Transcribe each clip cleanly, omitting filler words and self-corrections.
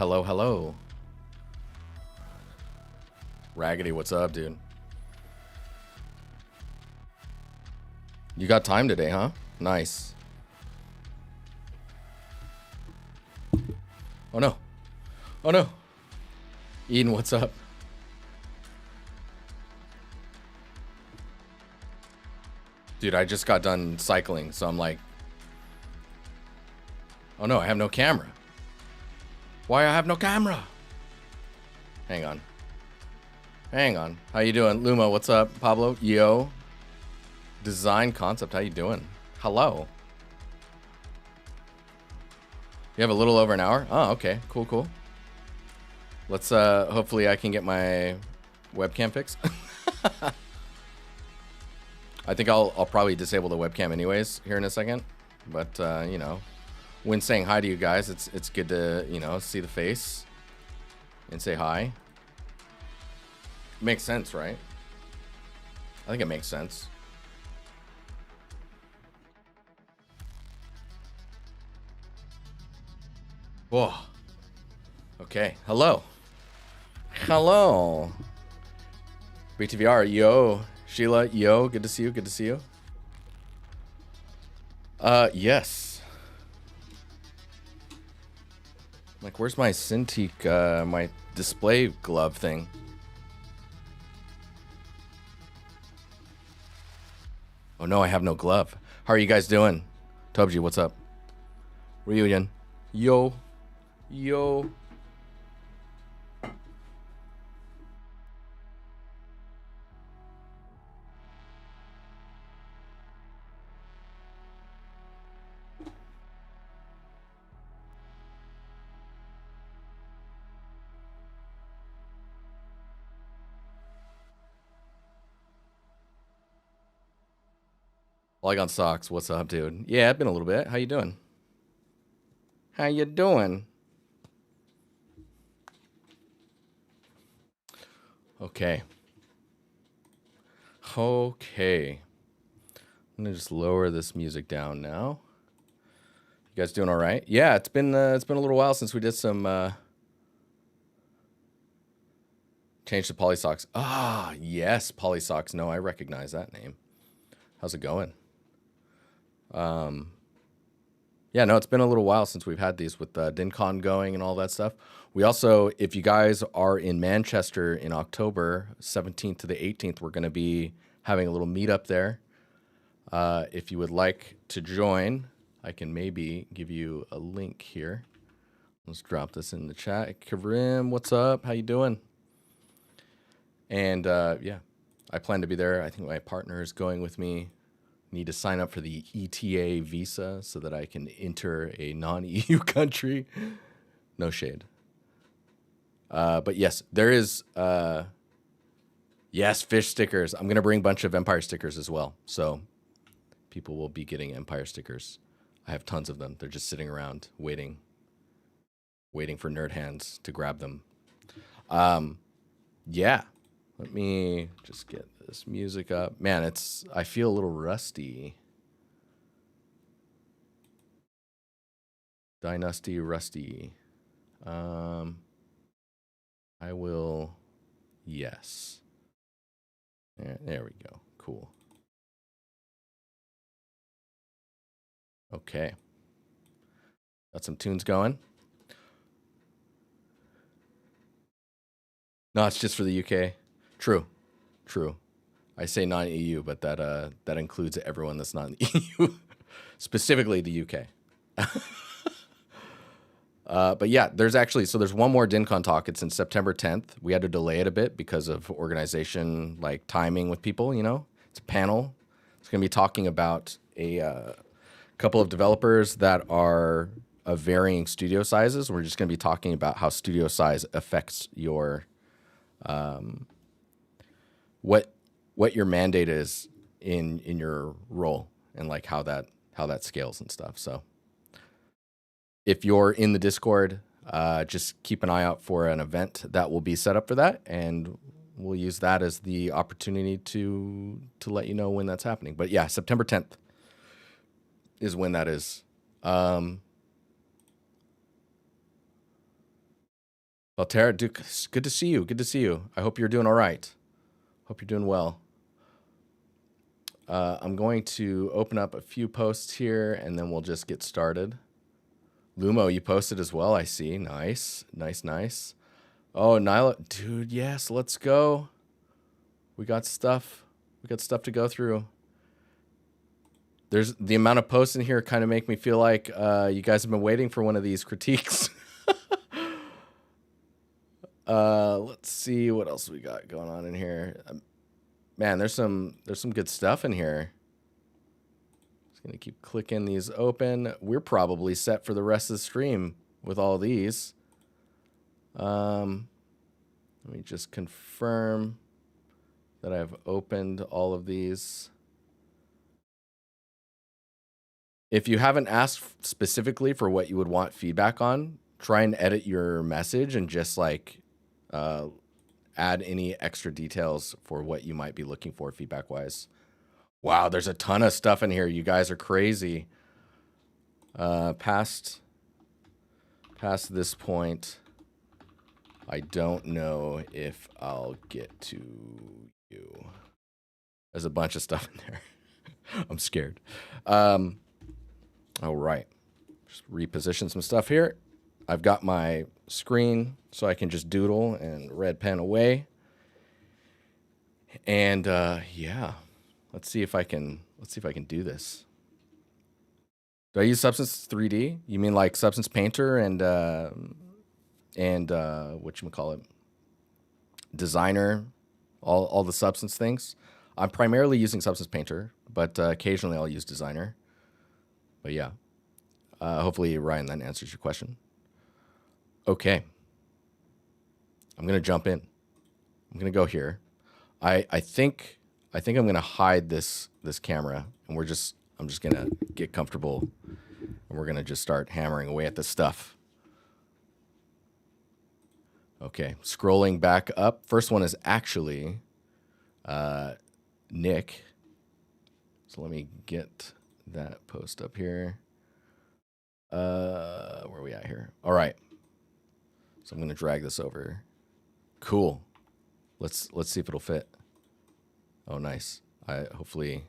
Hello, hello. Raggedy, what's up, dude? You got time today, huh? Nice. Oh no. Oh no. Eden, what's up? Dude, I just got done cycling, so I'm like, oh no, I have no camera. Why I have no camera? Hang on. Hang on. How you doing? Luma, what's up? Pablo, yo. Design Concept, how you doing? Hello. You have a little over an hour? Oh, okay. Cool, cool. Let's, hopefully I can get my webcam fixed. I think I'll probably disable the webcam anyways here in a second. But, you know, when saying hi to you guys, it's good to, you know, see the face and say hi. Makes sense, right? I think it makes sense. Whoa. Okay. Hello. Hello. BTVR, yo. Sheila, yo. Good to see you. Good to see you. Yes. Like, where's my Cintiq, my display glove thing? Oh no, I have no glove. How are you guys doing? Tobji, what's up? Reunion. Yo. Yo. Polygon Socks, what's up, dude? Yeah, it's been a little bit. How you doing? How you doing? Okay. Okay. I'm gonna just lower this music down now. You guys doing all right? Yeah, it's been a little while since we did some change to Polysocks. Ah, yes, Polysocks. No, I recognize that name. How's it going? Yeah, no, it's been a little while since we've had these with DinCon going and all that stuff. We also, if you guys are in Manchester in October 17th to the 18th, we're going to be having a little meetup there. If you would like to join, I can maybe give you a link here. Let's drop this in the chat. Karim, what's up? How you doing? And yeah, I plan to be there. I think my partner is going with me. Need to sign up for the ETA visa so that I can enter a non-EU country. No shade. But yes, there is, yes, fish stickers. I'm going to bring a bunch of Empire stickers as well. So people will be getting Empire stickers. I have tons of them. They're just sitting around waiting for nerd hands to grab them. Yeah. Let me just get this music up. Man, I feel a little rusty. Dynasty Rusty. I will, yes. There we go. Cool. Okay. Got some tunes going. No, it's just for the UK. True. I say non-EU, but that includes everyone that's not in the EU, specifically the UK. But yeah, there's one more DinCon talk. It's in September 10th. We had to delay it a bit because of organization, like timing with people, you know. It's a panel. It's going to be talking about a couple of developers that are of varying studio sizes. We're just going to be talking about how studio size affects your what your mandate is in your role and like how that scales and stuff. So if you're in the Discord, just keep an eye out for an event that will be set up for that, and we'll use that as the opportunity to let you know when that's happening. But yeah, September 10th is when that is. Valterra, Duke, good to see you. Good to see you. I hope you're doing all right. Hope you're doing well. I'm going to open up a few posts here, and then we'll just get started. Lumo, you posted as well, I see. Nice, nice, nice. Oh, Nyla, dude, yes, let's go. We got stuff. We got stuff to go through. There's the amount of posts in here kind of make me feel like you guys have been waiting for one of these critiques. Let's see what else we got going on in here. Man, there's some good stuff in here. Just gonna keep clicking these open. We're probably set for the rest of the stream with all these. Let me just confirm that I've opened all of these. If you haven't asked specifically for what you would want feedback on, try and edit your message and just like add any extra details for what you might be looking for feedback wise. Wow, there's a ton of stuff in here. You guys are crazy. Past this point, I don't know if I'll get to you. There's a bunch of stuff in there. I'm scared. All right. Just reposition some stuff here. I've got my screen so I can just doodle and red pen away. And yeah, let's see if I can do this. Do I use Substance 3D? You mean like Substance Painter and whatchamacallit? Designer, all the Substance things. I'm primarily using Substance Painter, but occasionally I'll use Designer. But yeah, hopefully, Ryan, that answers your question. Okay. I'm going to jump in. I'm going to go here. I think I'm going to hide this camera, and I'm just going to get comfortable, and we're going to just start hammering away at this stuff. Okay, scrolling back up. First one is actually Nick. So let me get that post up here. Where are we at here? All right. So I'm going to drag this over. Cool. Let's see if it'll fit. Oh, nice. Hopefully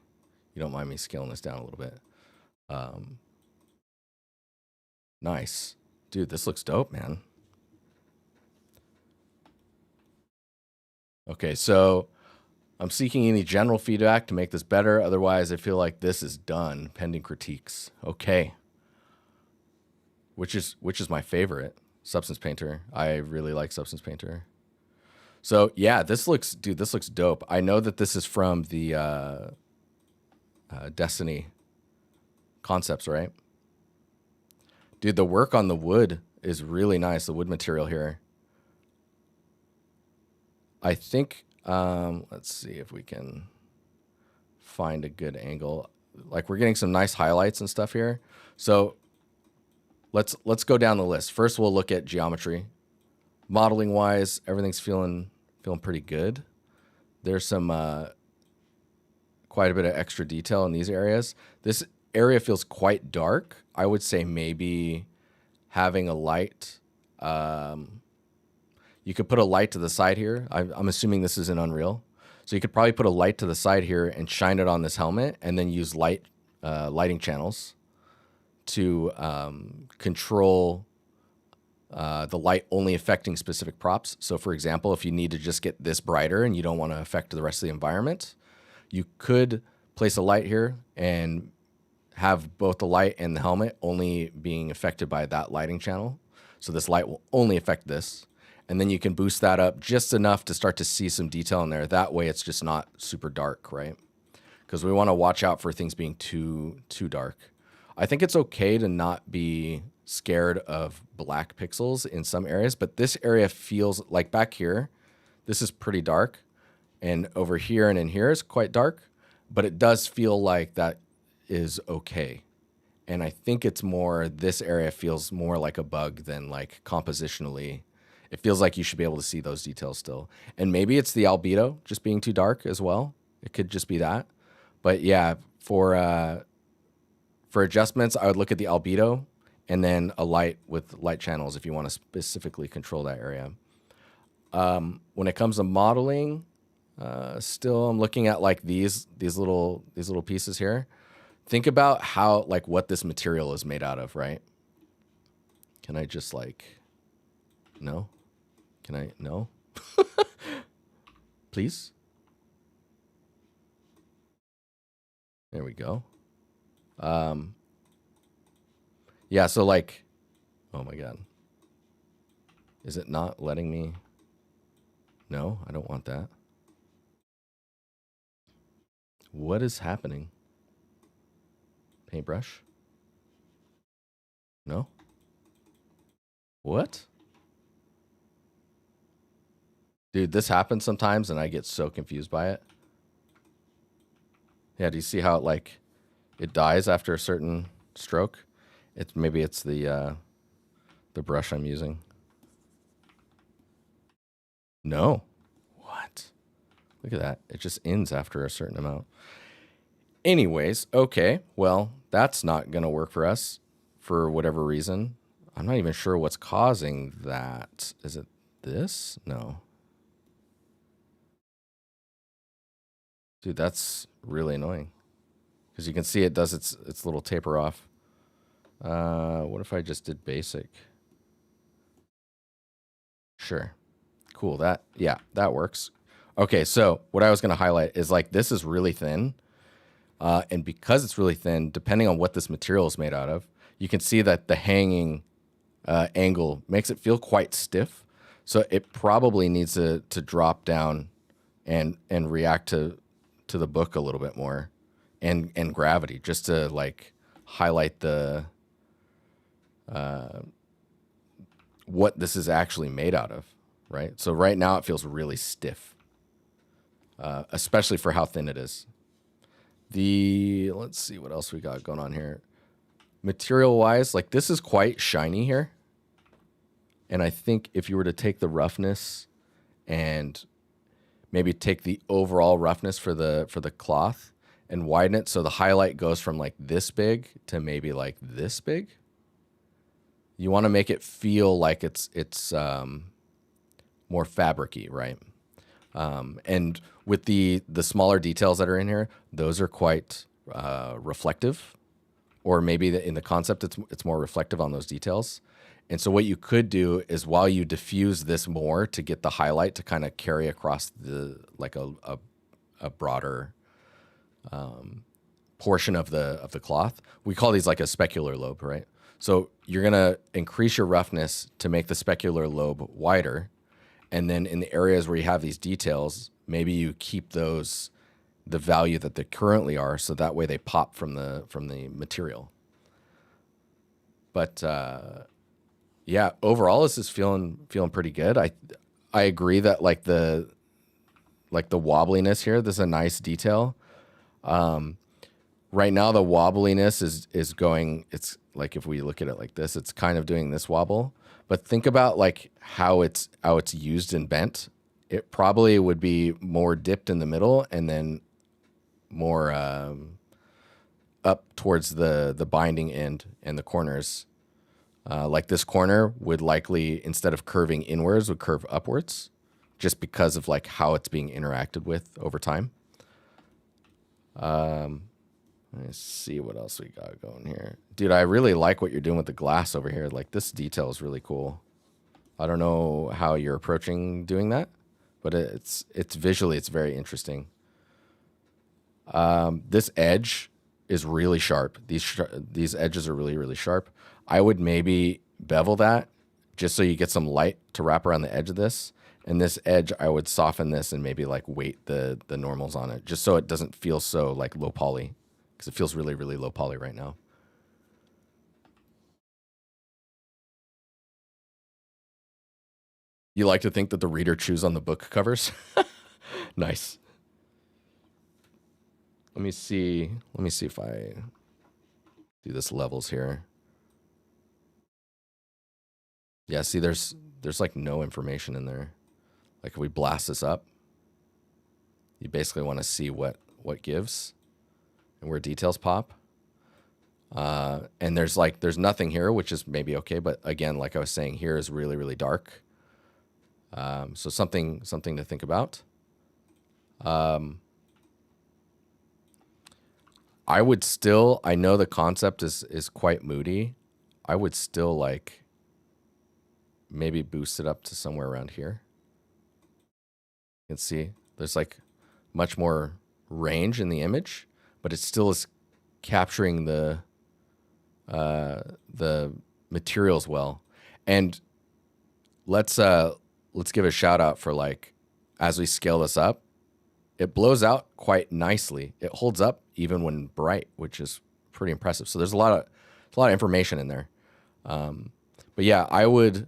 you don't mind me scaling this down a little bit. Nice. Dude, this looks dope, man. Okay, so I'm seeking any general feedback to make this better. Otherwise, I feel like this is done, pending critiques. Okay. Which is my favorite, Substance Painter. I really like Substance Painter. So yeah, this looks dope. I know that this is from the Destiny concepts, right? Dude, the work on the wood is really nice. The wood material here. I think, let's see if we can find a good angle. Like, we're getting some nice highlights and stuff here. So let's go down the list. First, we'll look at geometry. Modeling wise, everything's feeling pretty good. There's some quite a bit of extra detail in these areas. This area feels quite dark. I would say maybe having a light. You could put a light to the side here. I'm assuming this is in Unreal. So you could probably put a light to the side here and shine it on this helmet and then use lighting channels to control the light only affecting specific props. So for example, if you need to just get this brighter and you don't want to affect the rest of the environment, you could place a light here and have both the light and the helmet only being affected by that lighting channel. So this light will only affect this. And then you can boost that up just enough to start to see some detail in there. That way it's just not super dark, right? Because we want to watch out for things being too dark. I think it's okay to not be scared of black pixels in some areas, but this area feels like back here, this is pretty dark. And over here and in here is quite dark, but it does feel like that is okay. And I think it's more, this area feels more like a bug than like compositionally. It feels like you should be able to see those details still. And maybe it's the albedo just being too dark as well. It could just be that. But yeah, for adjustments, I would look at the albedo and then a light with light channels if you want to specifically control that area. When it comes to modeling, still I'm looking at like these little pieces here. Think about how, like, what this material is made out of, right? Can I just like, no? Can I, no? Please? There we go. Yeah, so like, oh my God. Is it not letting me? No, I don't want that. What is happening? Paintbrush? No? What? Dude, this happens sometimes and I get so confused by it. Yeah, do you see how it like it dies after a certain stroke? Maybe it's the brush I'm using. No. What? Look at that. It just ends after a certain amount. Anyways, okay. Well, that's not going to work for us for whatever reason. I'm not even sure what's causing that. Is it this? No. Dude, that's really annoying. Because you can see it does its little taper off. What if I just did basic? Sure. Cool. That works. Okay, so what I was going to highlight is like this is really thin. And because it's really thin, depending on what this material is made out of, you can see that the hanging angle makes it feel quite stiff. So it probably needs to drop down and react to the book a little bit more and gravity, just to like highlight the what this is actually made out of, right? So right now it feels really stiff, especially for how thin it is. Let's see what else we got going on here. Material wise, like this is quite shiny here. And I think if you were to take the roughness and maybe take the overall roughness for the cloth and widen it so the highlight goes from like this big to maybe like this big. You want to make it feel like it's more fabric-y, right? And with the smaller details that are in here, those are quite reflective, or maybe in the concept it's more reflective on those details. And so what you could do is while you diffuse this more to get the highlight to kind of carry across the like a broader portion of the cloth, we call these like a specular lobe, right? So you're gonna increase your roughness to make the specular lobe wider. And then in the areas where you have these details, maybe you keep those the value that they currently are, so that way they pop from the material. But yeah, overall this is feeling pretty good. I agree that like the wobbliness here, this is a nice detail. Right now the wobbliness is going, it's like if we look at it like this, it's kind of doing this wobble. But think about like how it's used and bent. It probably would be more dipped in the middle and then more up towards the binding end and the corners. Like this corner would likely, instead of curving inwards, would curve upwards, just because of like how it's being interacted with over time. Let's see what else we got going here. Dude, I really like what you're doing with the glass over here. Like this detail is really cool. I don't know how you're approaching doing that, but it's visually, it's very interesting. This edge is really sharp. These edges are really, really sharp. I would maybe bevel that just so you get some light to wrap around the edge of this. And this edge, I would soften this and maybe like weight the normals on it, just so it doesn't feel so like low poly, because it feels really, really low poly right now. You like to think that the reader chews on the book covers? Nice. Let me see if I do this levels here. Yeah, see there's like no information in there. Like if we blast this up, you basically want to see what gives and where details pop. And there's nothing here, which is maybe okay. But again, like I was saying, here is really, really dark. So something to think about. I would still, I know the concept is quite moody. I would still like maybe boost it up to somewhere around here. You can see there's like much more range in the image, but it still is capturing the materials well. And let's give a shout out for like, as we scale this up, it blows out quite nicely. It holds up even when bright, which is pretty impressive. So there's a lot of information in there. But yeah, I would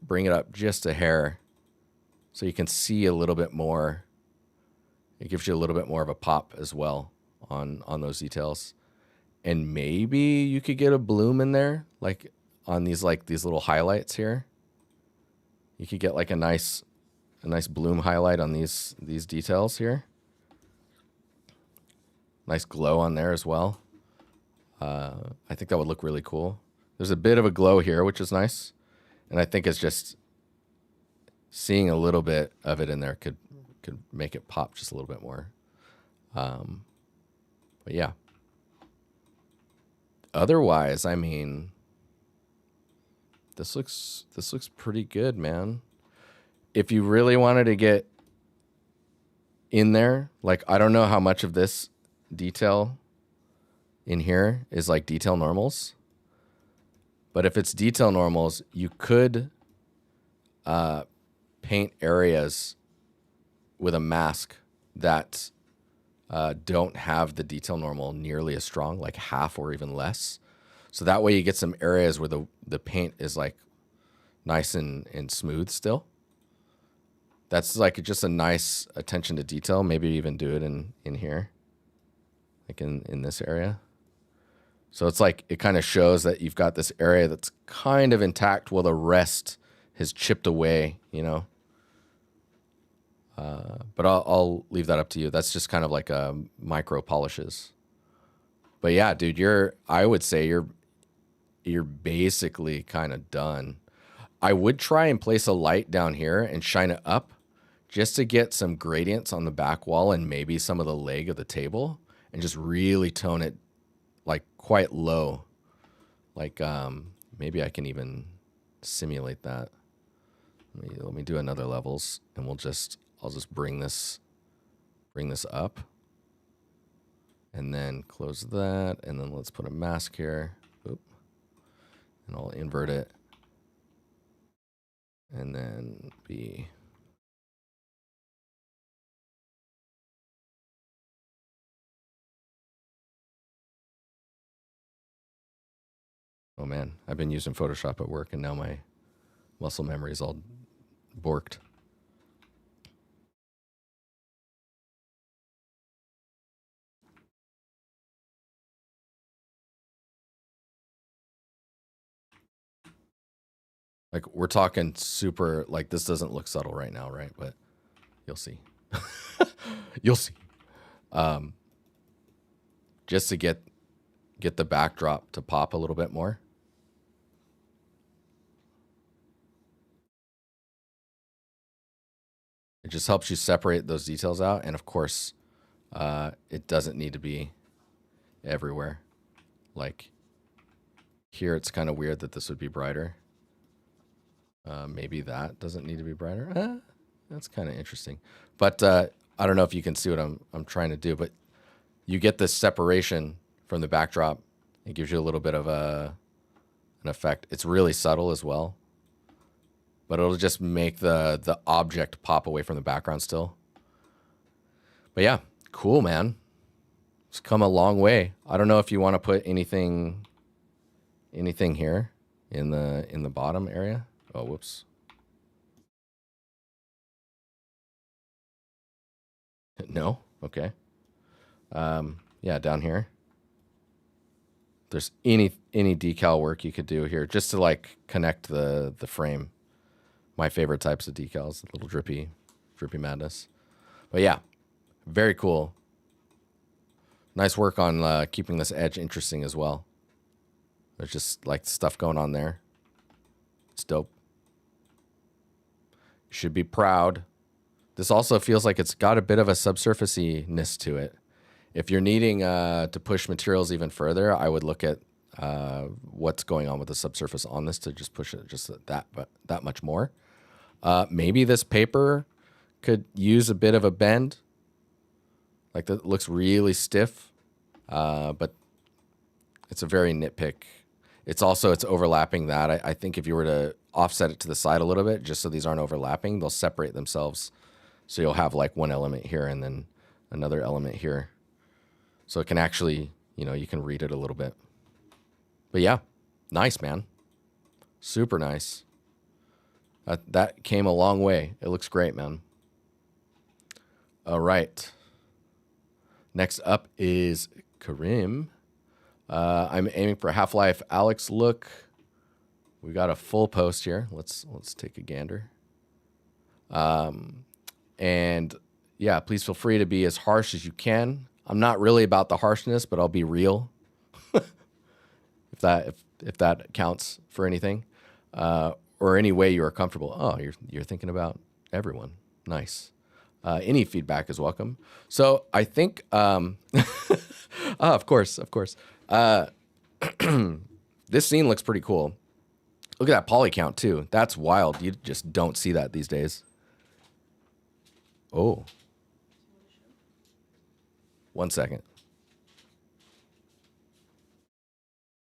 bring it up just a hair so you can see a little bit more. It gives you a little bit more of a pop as well on those details. And maybe you could get a bloom in there, like on these little highlights here. You could get like a nice bloom highlight on these details here. Nice glow on there as well. I think that would look really cool. There's a bit of a glow here, which is nice. And I think it's just seeing a little bit of it in there could make it pop just a little bit more. But yeah. Otherwise, I mean, this looks pretty good, man. If you really wanted to get in there, like, I don't know how much of this detail in here is like detail normals, but if it's detail normals, you could paint areas with a mask that don't have the detail normal nearly as strong, like half or even less. So that way you get some areas where the paint is like nice and smooth still. That's like just a nice attention to detail. Maybe even do it in here, like in this area. So it's like, it kind of shows that you've got this area that's kind of intact while the rest has chipped away, you know? But I'll leave that up to you. That's just kind of like micro polishes. But yeah, dude, I would say you're basically kind of done. I would try and place a light down here and shine it up just to get some gradients on the back wall and maybe some of the leg of the table, and just really tone it like quite low. Like maybe I can even simulate that. Let me do another levels, and I'll just bring this up, and then close that, and then let's put a mask here. Oop. And I'll invert it, and then be. Oh man, I've been using Photoshop at work, and now my muscle memory is all borked. Like, we're talking super, like, this doesn't look subtle right now, right? But you'll see. You'll see. Just to get the backdrop to pop a little bit more. It just helps you separate those details out. And of course, it doesn't need to be everywhere. Like here, it's kind of weird that this would be brighter. Maybe that doesn't need to be brighter. That's kind of interesting. But I don't know if you can see what I'm trying to do, but you get this separation from the backdrop. It gives you a little bit of an effect. It's really subtle as well, but it'll just make the object pop away from the background still. But yeah, cool, man. It's come a long way. I don't know if you want to put anything here in the bottom area. Oh, whoops. No? Okay. Yeah, down here. There's any decal work you could do here just to like connect the frame. My favorite types of decals, little drippy madness. But yeah, very cool. Nice work on keeping this edge interesting as well. There's just like stuff going on there. It's dope. You should be proud. This also feels like it's got a bit of a subsurfacey-ness to it. If you're needing to push materials even further, I would look at what's going on with the subsurface on this to just push it just that much more. Maybe this paper could use a bit of a bend. Like that looks really stiff, but it's a very nitpick. It's overlapping that. I think if you were to offset it to the side a little bit, just so these aren't overlapping, they'll separate themselves. So you'll have like one element here and then another element here. So it can actually, you can read it a little bit. But yeah, nice, man. Super nice. That came a long way. It looks great, man. All right. Next up is Karim. I'm aiming for Half-Life Alyx look. We got a full post here. Let's take a gander. And yeah, please feel free to be as harsh as you can. I'm not really about the harshness, but I'll be real. if that counts for anything, or any way you are comfortable. Oh, you're thinking about everyone. Nice. Any feedback is welcome. So I think, of course. This scene looks pretty cool. Look at that poly count too. That's wild. You just don't see that these days. Oh. 1 second.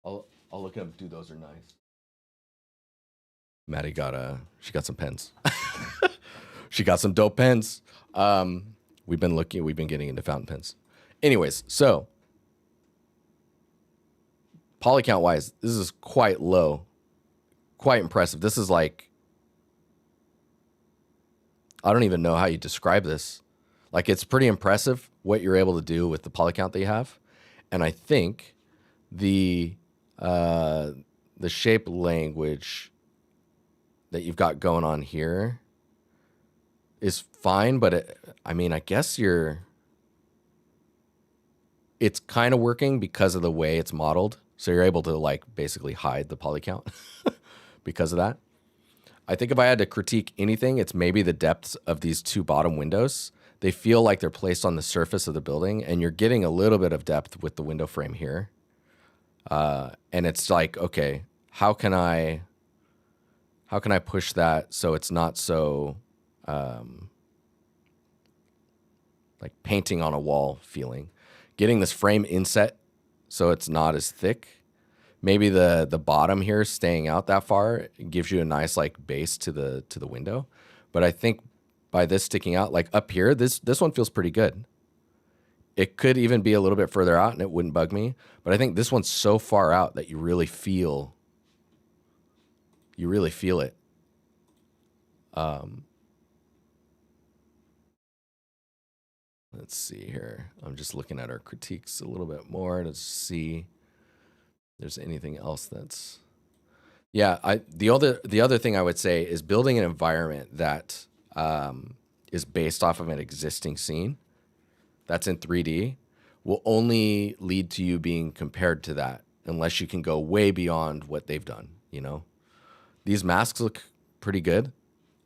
I'll look up. Dude, those are nice. Maddie she got some pens. She got some dope pens. We've been getting into fountain pens. Anyways, so poly count wise, this is quite low, quite impressive. This is like, I don't even know how you describe this. Like, it's pretty impressive what you're able to do with the poly count that you have. And I think the shape language that you've got going on here is fine, but I guess it's kind of working because of the way it's modeled. So you're able to like basically hide the poly count because of that. I think if I had to critique anything, it's maybe the depths of these two bottom windows. They feel like they're placed on the surface of the building, and you're getting a little bit of depth with the window frame here. And it's like, okay, how can I push that so it's not so like painting on a wall feeling? Getting this frame inset so it's not as thick. Maybe the bottom here staying out that far gives you a nice like base to the window. But I think by this sticking out, like up here, this one feels pretty good. It could even be a little bit further out and it wouldn't bug me. But I think this one's so far out that you really feel it. Let's see here. I'm just looking at our critiques a little bit more to see if there's anything else that's... Yeah, the other thing I would say is building an environment that is based off of an existing scene that's in 3D will only lead to you being compared to that unless you can go way beyond what they've done, These masks look pretty good.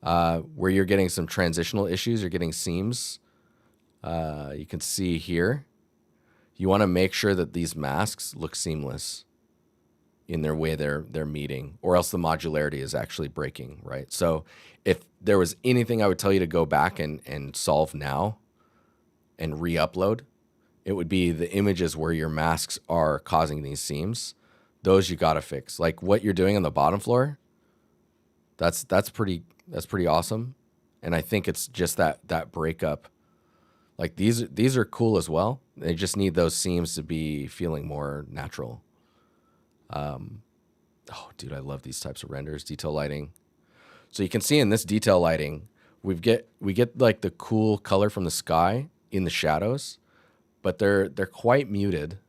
Where you're getting some transitional issues, you're getting seams. You can see here. You want to make sure that these masks look seamless in their way they're meeting, or else the modularity is actually breaking, right? So if there was anything I would tell you to go back and solve now and re-upload, it would be the images where your masks are causing these seams. Those you got to fix. Like what you're doing on the bottom floor, that's pretty awesome. And I think it's just that breakup. Like these are cool as well. They just need those seams to be feeling more natural. Oh, dude, I love these types of renders, detail lighting. So you can see in this detail lighting, we get like the cool color from the sky in the shadows, but they're quite muted.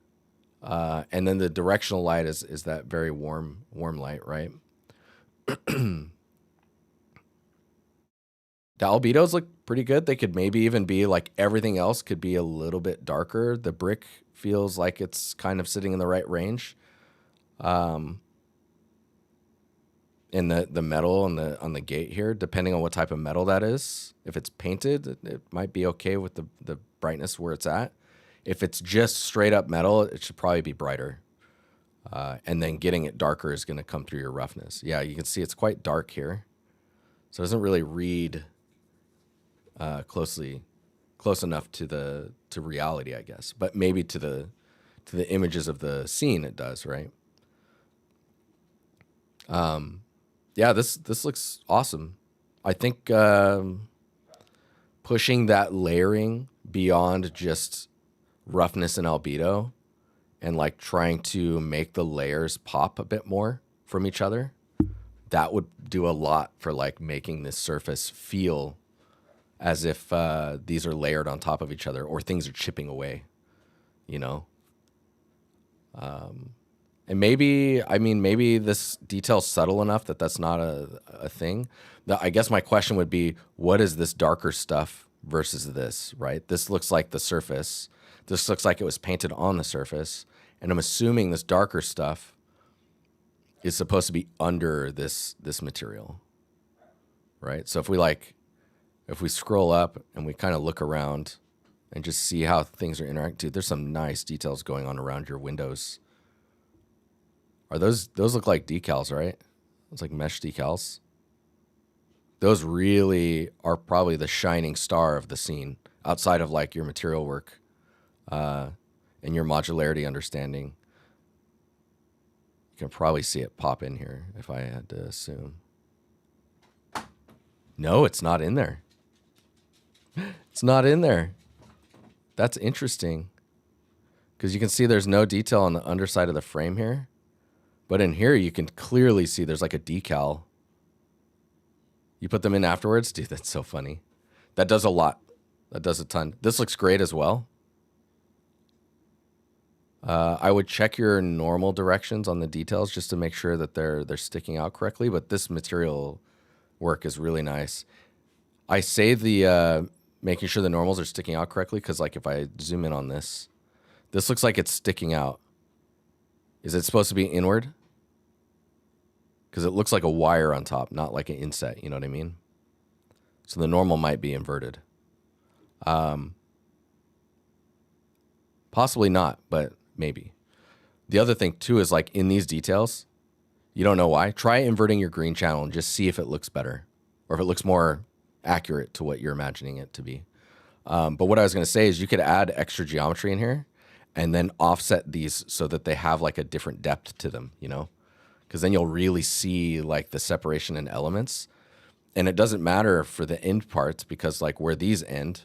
And then the directional light is that very warm light, right? The albedos look pretty good. They could maybe even be like everything else could be a little bit darker. The brick feels like it's kind of sitting in the right range. In the metal on the gate here, depending on what type of metal that is. If it's painted, it might be okay with the brightness where it's at. If it's just straight up metal, it should probably be brighter. And then getting it darker is going to come through your roughness. Yeah, you can see it's quite dark here. So it doesn't really read close enough to reality, I guess. But maybe to the images of the scene it does, right? Yeah, this looks awesome. I think pushing that layering beyond just roughness and albedo and like trying to make the layers pop a bit more from each other, that would do a lot for like making this surface feel as if these are layered on top of each other or things are chipping away, you know? And maybe this detail's subtle enough that that's not a thing. I guess my question would be, what is this darker stuff versus this, right? This looks like the surface. This looks like it was painted on the surface. And I'm assuming this darker stuff is supposed to be under this material, right? So if we scroll up and we kind of look around and just see how things are interacting, dude, there's some nice details going on around your windows. Are those look like decals, right? It's like mesh decals. Those really are probably the shining star of the scene outside of like your material work and your modularity understanding. You can probably see it pop in here if I had to assume. No, it's not in there. It's not in there. That's interesting because you can see there's no detail on the underside of the frame here. But in here, you can clearly see there's like a decal. You put them in afterwards? Dude, that's so funny. That does a lot. That does a ton. This looks great as well. I would check your normal directions on the details just to make sure that they're sticking out correctly. But this material work is really nice. I say the making sure the normals are sticking out correctly because like if I zoom in on this looks like it's sticking out. Is it supposed to be inward? Because it looks like a wire on top, not like an inset, you know what I mean? So the normal might be inverted. Possibly not, but maybe. The other thing too is like in these details, you don't know why. Try inverting your green channel and just see if it looks better or if it looks more accurate to what you're imagining it to be. But what I was going to say is you could add extra geometry in here and then offset these so that they have like a different depth to them, you know? Because then you'll really see like the separation in elements. And it doesn't matter for the end parts because like where these end,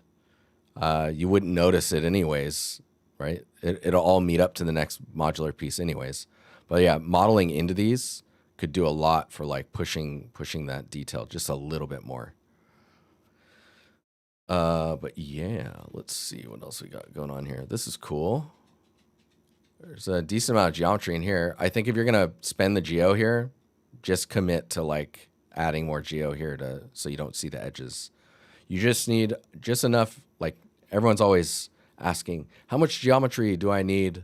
you wouldn't notice it anyways, right? It'll all meet up to the next modular piece anyways. But yeah, modeling into these could do a lot for like pushing that detail just a little bit more. But yeah, let's see what else we got going on here. This is cool. There's a decent amount of geometry in here. I think if you're going to spend the geo here, just commit to like adding more geo here so you don't see the edges. You just need just enough, like everyone's always asking, how much geometry do I need?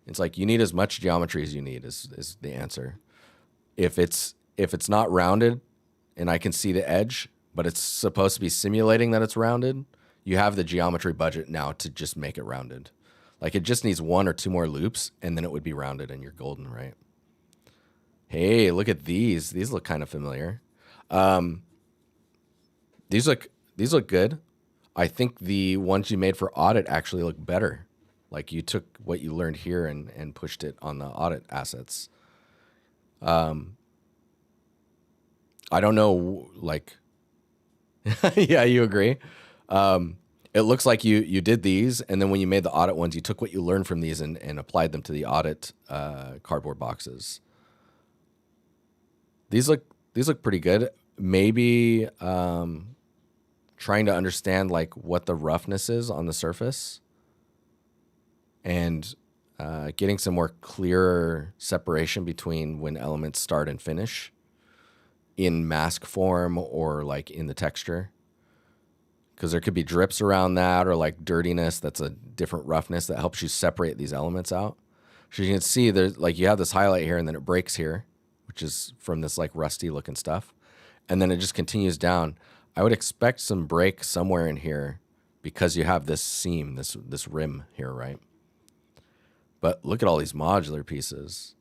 It's like you need as much geometry as you need is the answer. If it's not rounded and I can see the edge, but it's supposed to be simulating that it's rounded, you have the geometry budget now to just make it rounded. Like it just needs 1 or 2 more loops and then it would be rounded and you're golden, right? Hey, look at these. These look kind of familiar. These look good. I think the ones you made for audit actually look better. Like you took what you learned here and pushed it on the audit assets. I don't know, like, yeah, you agree. It looks like you did these, and then when you made the audit ones, you took what you learned from these and applied them to the audit cardboard boxes. These look pretty good. Maybe trying to understand like what the roughness is on the surface and getting some more clearer separation between when elements start and finish in mask form or like in the texture. because there could be drips around that or like dirtiness that's a different roughness that helps you separate these elements out. So you can see there's like you have this highlight here and then it breaks here, which is from this like rusty looking stuff. And then it just continues down. I would expect some break somewhere in here because you have this seam, this rim here, right? But look at all these modular pieces.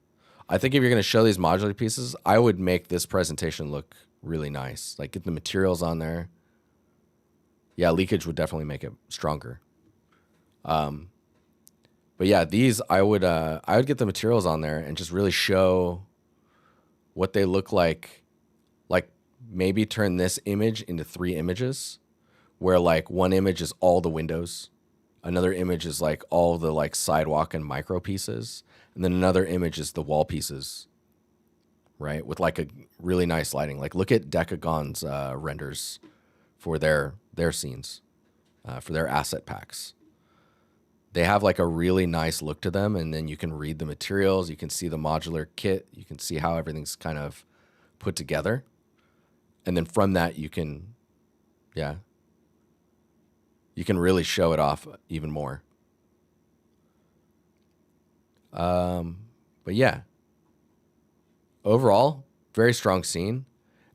I think if you're going to show these modular pieces, I would make this presentation look really nice. Like get the materials on there. Yeah, leakage would definitely make it stronger. But yeah, these I would get the materials on there and just really show what they look like. Like maybe turn this image into 3 images where like one image is all the windows. Another image is like all the like sidewalk and micro pieces. And then another image is the wall pieces, right? With like a really nice lighting. Like look at Decagon's renders for their scenes, for their asset packs. They have like a really nice look to them, and then you can read the materials. You can see the modular kit. You can see how everything's kind of put together. And then from that, you can really show it off even more. But yeah, overall, very strong scene.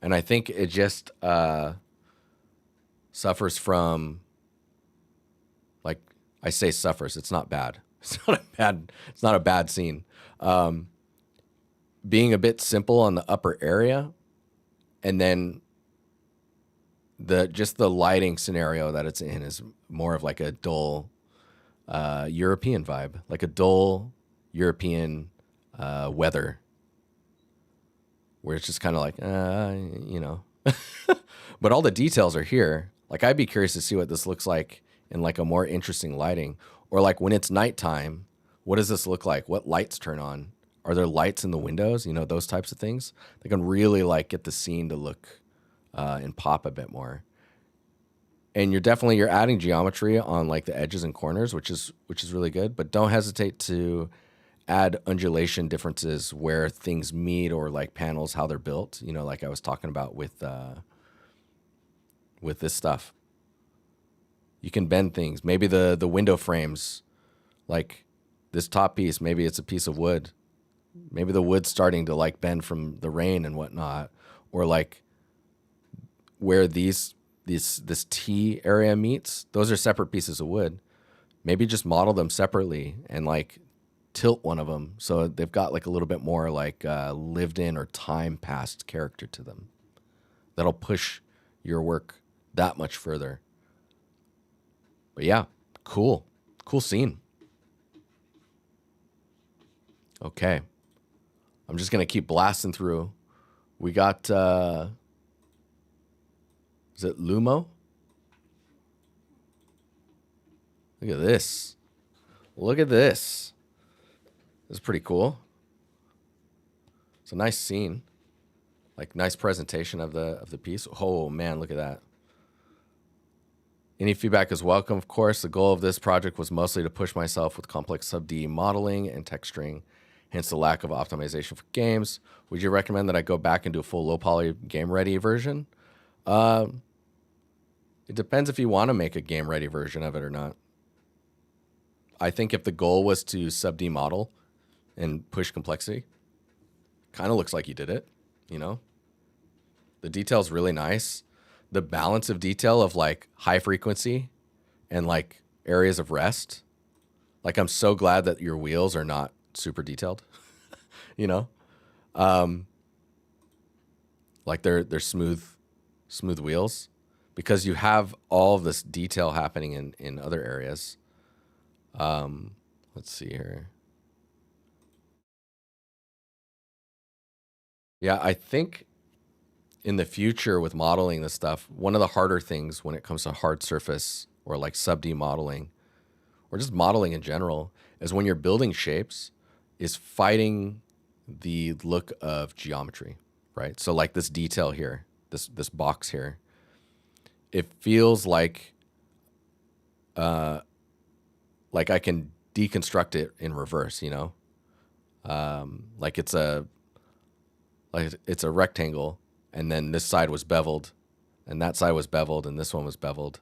And I think it just suffers from, like, I say suffers, it's not bad. It's not a bad scene. Being a bit simple on the upper area, and then the lighting scenario that it's in is more of like a dull European vibe, like a dull European weather, where it's just kind of like, but all the details are here. Like I'd be curious to see what this looks like in like a more interesting lighting, or like when it's nighttime, what does this look like? What lights turn on? Are there lights in the windows? Those types of things. They can really like get the scene to look and pop a bit more. And you're adding geometry on like the edges and corners, which is really good. But don't hesitate to add undulation differences where things meet, or like panels, how they're built. Like I was talking about with this stuff. You can bend things. Maybe the window frames, like this top piece, maybe it's a piece of wood. Maybe the wood's starting to like bend from the rain and whatnot, or like where this T area meets, those are separate pieces of wood. Maybe just model them separately and like tilt one of them so they've got like a little bit more like lived in or time past character to them. That'll push your work that much further. But yeah, cool scene. Okay. I'm just going to keep blasting through. We got, is it Lumo? Look at this. Look at this. This is pretty cool. It's a nice scene. Like nice presentation of the piece. Oh man, look at that. Any feedback is welcome, of course. The goal of this project was mostly to push myself with complex sub-D modeling and texturing, hence the lack of optimization for games. Would you recommend that I go back and do a full low-poly game-ready version? It depends if you want to make a game-ready version of it or not. I think if the goal was to sub-D model and push complexity, kind of looks like you did it, The detail's really nice. The balance of detail of like high frequency and like areas of rest. Like I'm so glad that your wheels are not super detailed, like they're smooth wheels, because you have all of this detail happening in other areas. Let's see here. Yeah, I think in the future with modeling this stuff, one of the harder things when it comes to hard surface or like sub-D modeling, or just modeling in general, is when you're building shapes, is fighting the look of geometry, right? So like this detail here, this box here, it feels like I can deconstruct it in reverse, like it's a rectangle, and then this side was beveled, and that side was beveled, and this one was beveled.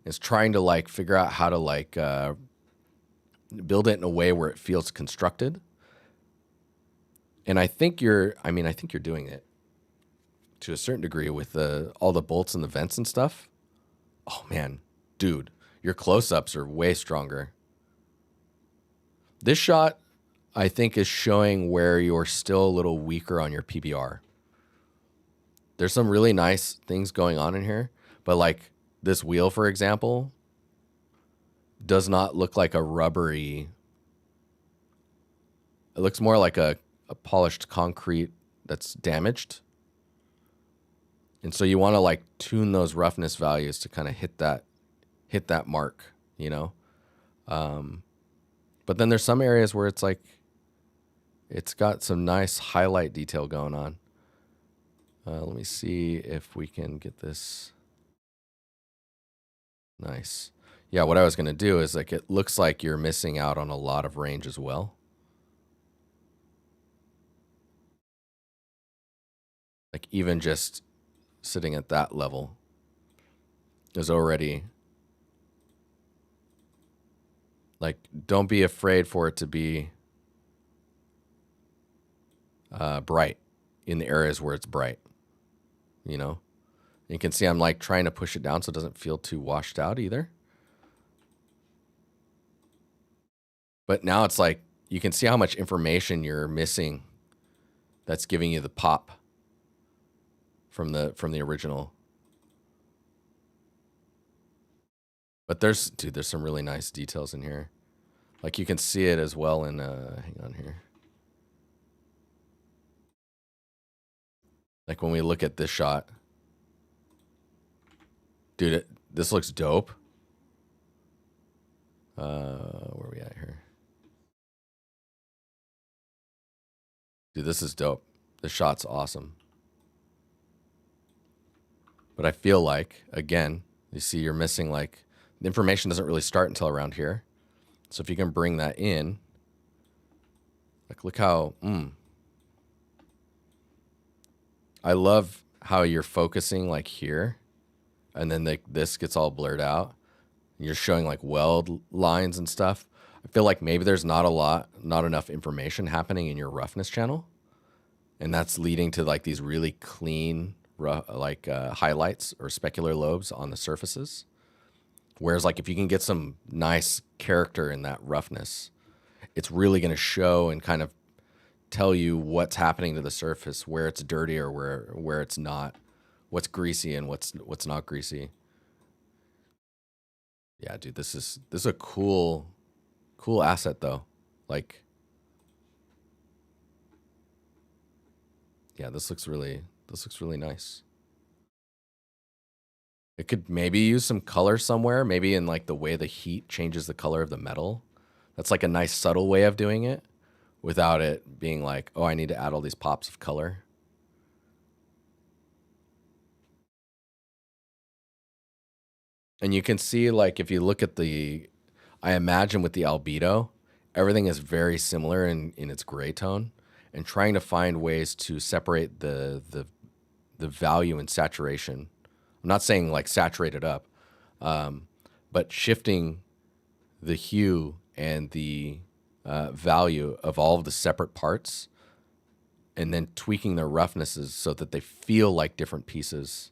It's trying to like figure out how to like build it in a way where it feels constructed. And I think I think you're doing it to a certain degree with all the bolts and the vents and stuff. Oh man, dude, your close-ups are way stronger. This shot, I think, is showing where you're still a little weaker on your PBR. There's some really nice things going on in here, but like this wheel, for example, does not look like a rubbery. It looks more like a polished concrete that's damaged. And so you want to like tune those roughness values to kind of hit that mark, you know? But then there's some areas where it's like, it's got some nice highlight detail going on. Let me see if we can get this. Nice. Yeah, what I was going to do is like, it looks like you're missing out on a lot of range as well. Like even just sitting at that level is already like, don't be afraid for it to be bright in the areas where it's bright, you know? You can see I'm like trying to push it down so it doesn't feel too washed out either. But now it's like, you can see how much information you're missing that's giving you the pop from the original. But there's some really nice details in here. Like you can see it as well in, hang on here. Like when we look at this shot, dude, this looks dope. Where are we at here? Dude, this is dope. The shot's awesome. But I feel like, again, you see you're missing like, the information doesn't really start until around here. So if you can bring that in, like look how, I love how you're focusing like here, and then this gets all blurred out. You're showing like weld lines and stuff. I feel like maybe there's not enough information happening in your roughness channel. And that's leading to like these really clean, highlights or specular lobes on the surfaces. Whereas like if you can get some nice character in that roughness, it's really going to show and kind of tell you what's happening to the surface, where it's dirty or where it's not, what's greasy and what's not greasy. Yeah, dude, this is a cool asset though. Like, yeah, this looks really nice. It could maybe use some color somewhere, maybe in like the way the heat changes the color of the metal. That's like a nice subtle way of doing it without it being like, oh, I need to add all these pops of color. And you can see like, if you look at I imagine with the albedo, everything is very similar in its gray tone, and trying to find ways to separate the value and saturation. I'm not saying like saturate it up, but shifting the hue and the value of all of the separate parts, and then tweaking their roughnesses so that they feel like different pieces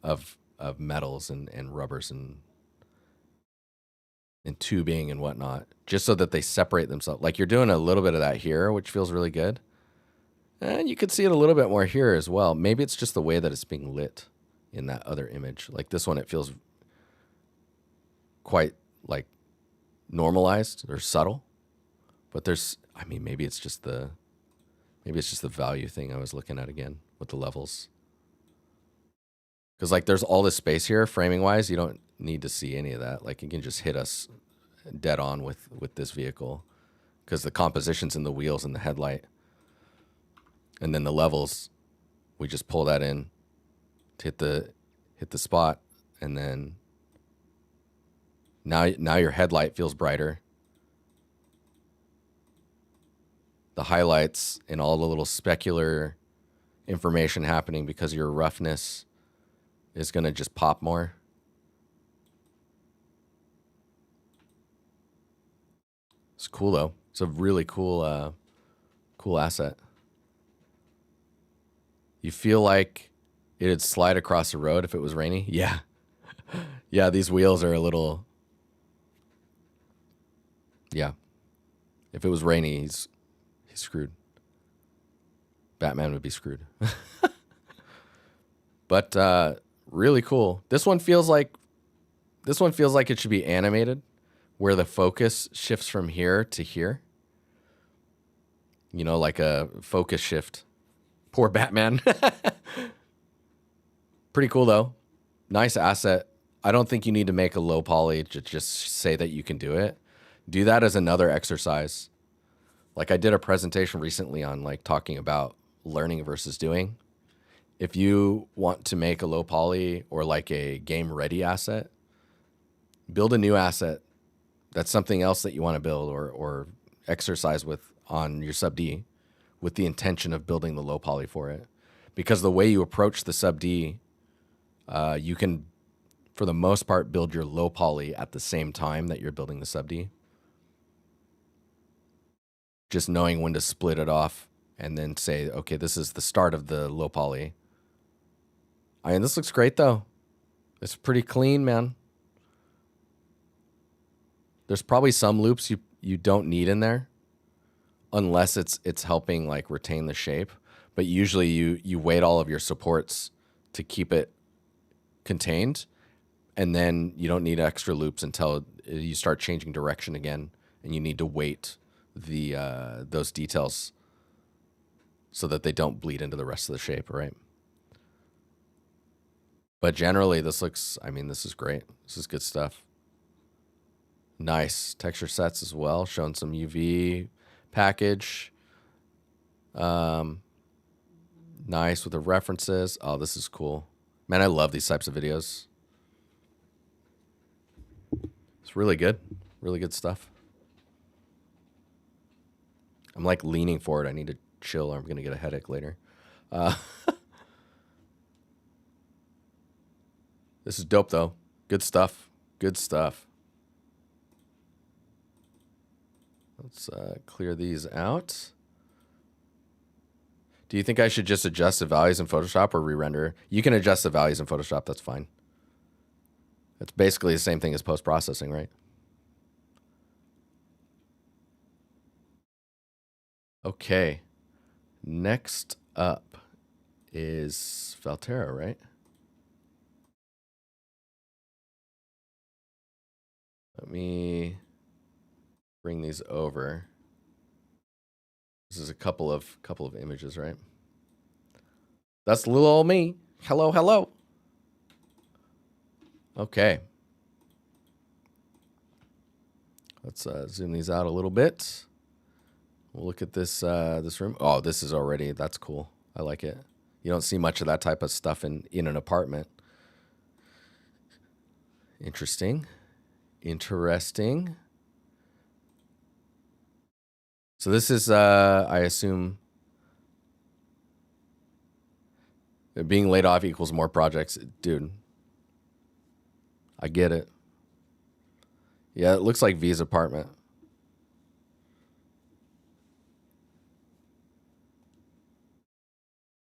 of metals and rubbers and tubing and whatnot, just so that they separate themselves. Like you're doing a little bit of that here, which feels really good. And you could see it a little bit more here as well. Maybe it's just the way that it's being lit in that other image. Like this one, it feels quite like normalized or subtle, but maybe it's just the value thing I was looking at again with the levels. Cause like there's all this space here framing wise. You don't need to see any of that. Like you can just hit us dead on with this vehicle, cause the composition's in the wheels and the headlight. And then the levels, we just pull that in to hit the spot, and then now your headlight feels brighter. The highlights and all the little specular information happening because your roughness is going to just pop more. It's cool though. It's a really cool, cool asset. You feel like it'd slide across the road if it was rainy. Yeah, yeah. These wheels are a little. Yeah, if it was rainy, he's screwed. Batman would be screwed. But really cool. This one feels like it should be animated, where the focus shifts from here to here. You know, like a focus shift. Poor Batman. Pretty cool though. Nice asset. I don't think you need to make a low poly to just say that you can do it. Do that as another exercise. Like I did a presentation recently on like talking about learning versus doing. If you want to make a low poly or like a game ready asset, build a new asset. That's something else that you want to build or exercise with on your sub D with the intention of building the low poly for it. Because the way you approach the sub D, you can, for the most part, build your low poly at the same time that you're building the sub D. Just knowing when to split it off and then say, okay, this is the start of the low poly. I mean, this looks great though. It's pretty clean, man. There's probably some loops you don't need in there unless it's helping like retain the shape. But usually you weight all of your supports to keep it contained, and then you don't need extra loops until you start changing direction again, and you need to weight the those details so that they don't bleed into the rest of the shape, right? But generally, this looks, I mean, this is great. This is good stuff. Nice texture sets as well, showing some UV package. Nice with the references. Oh, this is cool. Man, I love these types of videos. It's really good. Really good stuff. I'm like leaning forward. I need to chill or I'm going to get a headache later. This is dope though. Good stuff. Good stuff. Let's clear these out. Do you think I should just adjust the values in Photoshop or re-render? You can adjust the values in Photoshop. That's fine. It's basically the same thing as post-processing, right? Okay. Next up is Faltera, right? Let me bring these over. This is a couple of images, right? That's little old me. Hello, hello. Okay. Let's zoom these out a little bit. We'll look at this this room. Oh, this is already, that's cool. I like it. You don't see much of that type of stuff in an apartment. Interesting. Interesting. So this is, I assume, being laid off equals more projects. Dude, I get it. Yeah, it looks like V's apartment.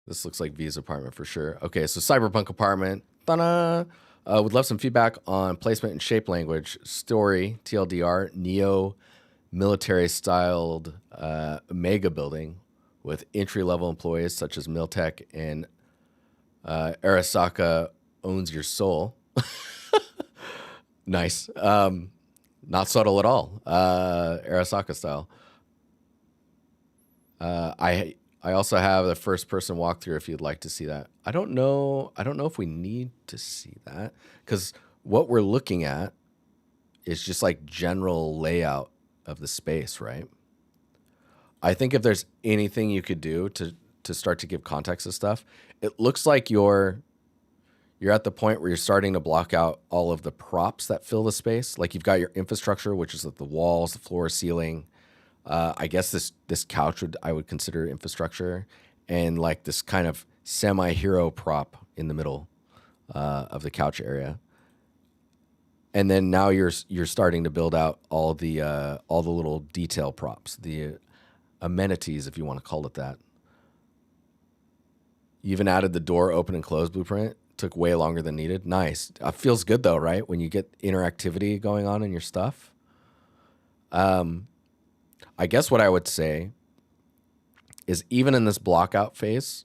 This looks like V's apartment for sure. Okay, so Cyberpunk apartment. Ta-da! Would love some feedback on placement and shape language. Story, TLDR, Neo military-styled mega building with entry-level employees such as Miltech and Arasaka owns your soul. Nice. Not subtle at all. Arasaka style. I also have a first-person walkthrough if you'd like to see that. I don't know if we need to see that because what we're looking at is just like general layout of the space, right? I think if there's anything you could do to start to give context to stuff, it looks like you're at the point where you're starting to block out all of the props that fill the space. Like you've got your infrastructure, which is like the walls, the floor, ceiling. I guess this couch I would consider infrastructure, and like this kind of semi-hero prop in the middle of the couch area. and then now you're starting to build out all the little detail props, the amenities, if you want to call it that. You even added the door open and close blueprint. Took way longer than needed. Nice. Feels good though, right? When you get interactivity going on in your stuff. I guess what I would say is even in this blockout phase,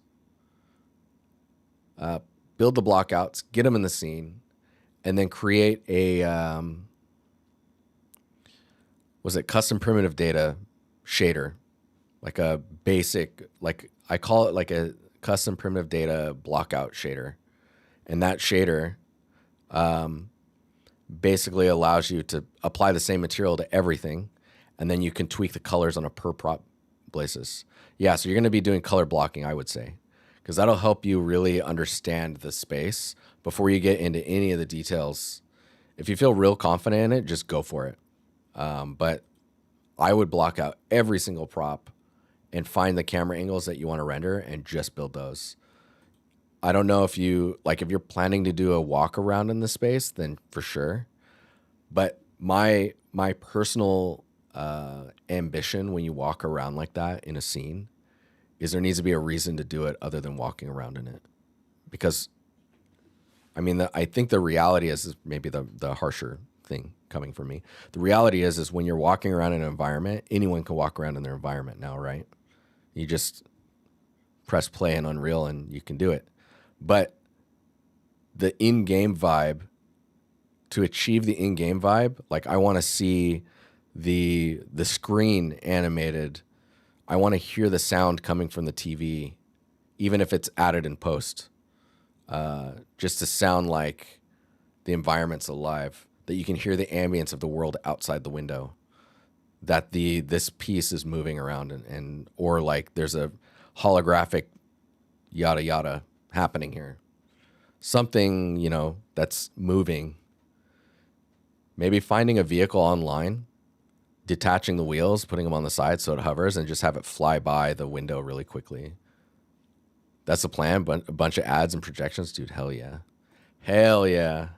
build the blockouts, get them in the scene, and then create a custom primitive data shader, like a basic, like I call it like a custom primitive data blockout shader. And that shader basically allows you to apply the same material to everything, and then you can tweak the colors on a per prop basis. Yeah, so you're going to be doing color blocking, I would say, because that'll help you really understand the space before you get into any of the details. If you feel real confident in it, just go for it. But I would block out every single prop and find the camera angles that you want to render and just build those. I don't know if you're planning to do a walk around in the space, then for sure. But my personal ambition when you walk around like that in a scene is there needs to be a reason to do it other than walking around in it. Because, I mean, I think the reality is maybe the harsher thing coming from me. The reality is when you're walking around in an environment, anyone can walk around in their environment now, right? You just press play in Unreal and you can do it. But the in-game vibe, to achieve the in-game vibe, like I want to see the screen animated. I want to hear the sound coming from the TV, even if it's added in post, just to sound like the environment's alive, that you can hear the ambience of the world outside the window, that this piece is moving around and or like there's a holographic yada yada happening here. Something, that's moving. Maybe finding a vehicle online, detaching the wheels, putting them on the side so it hovers, and just have it fly by the window really quickly. That's the plan, but a bunch of ads and projections, dude, hell yeah. Hell yeah.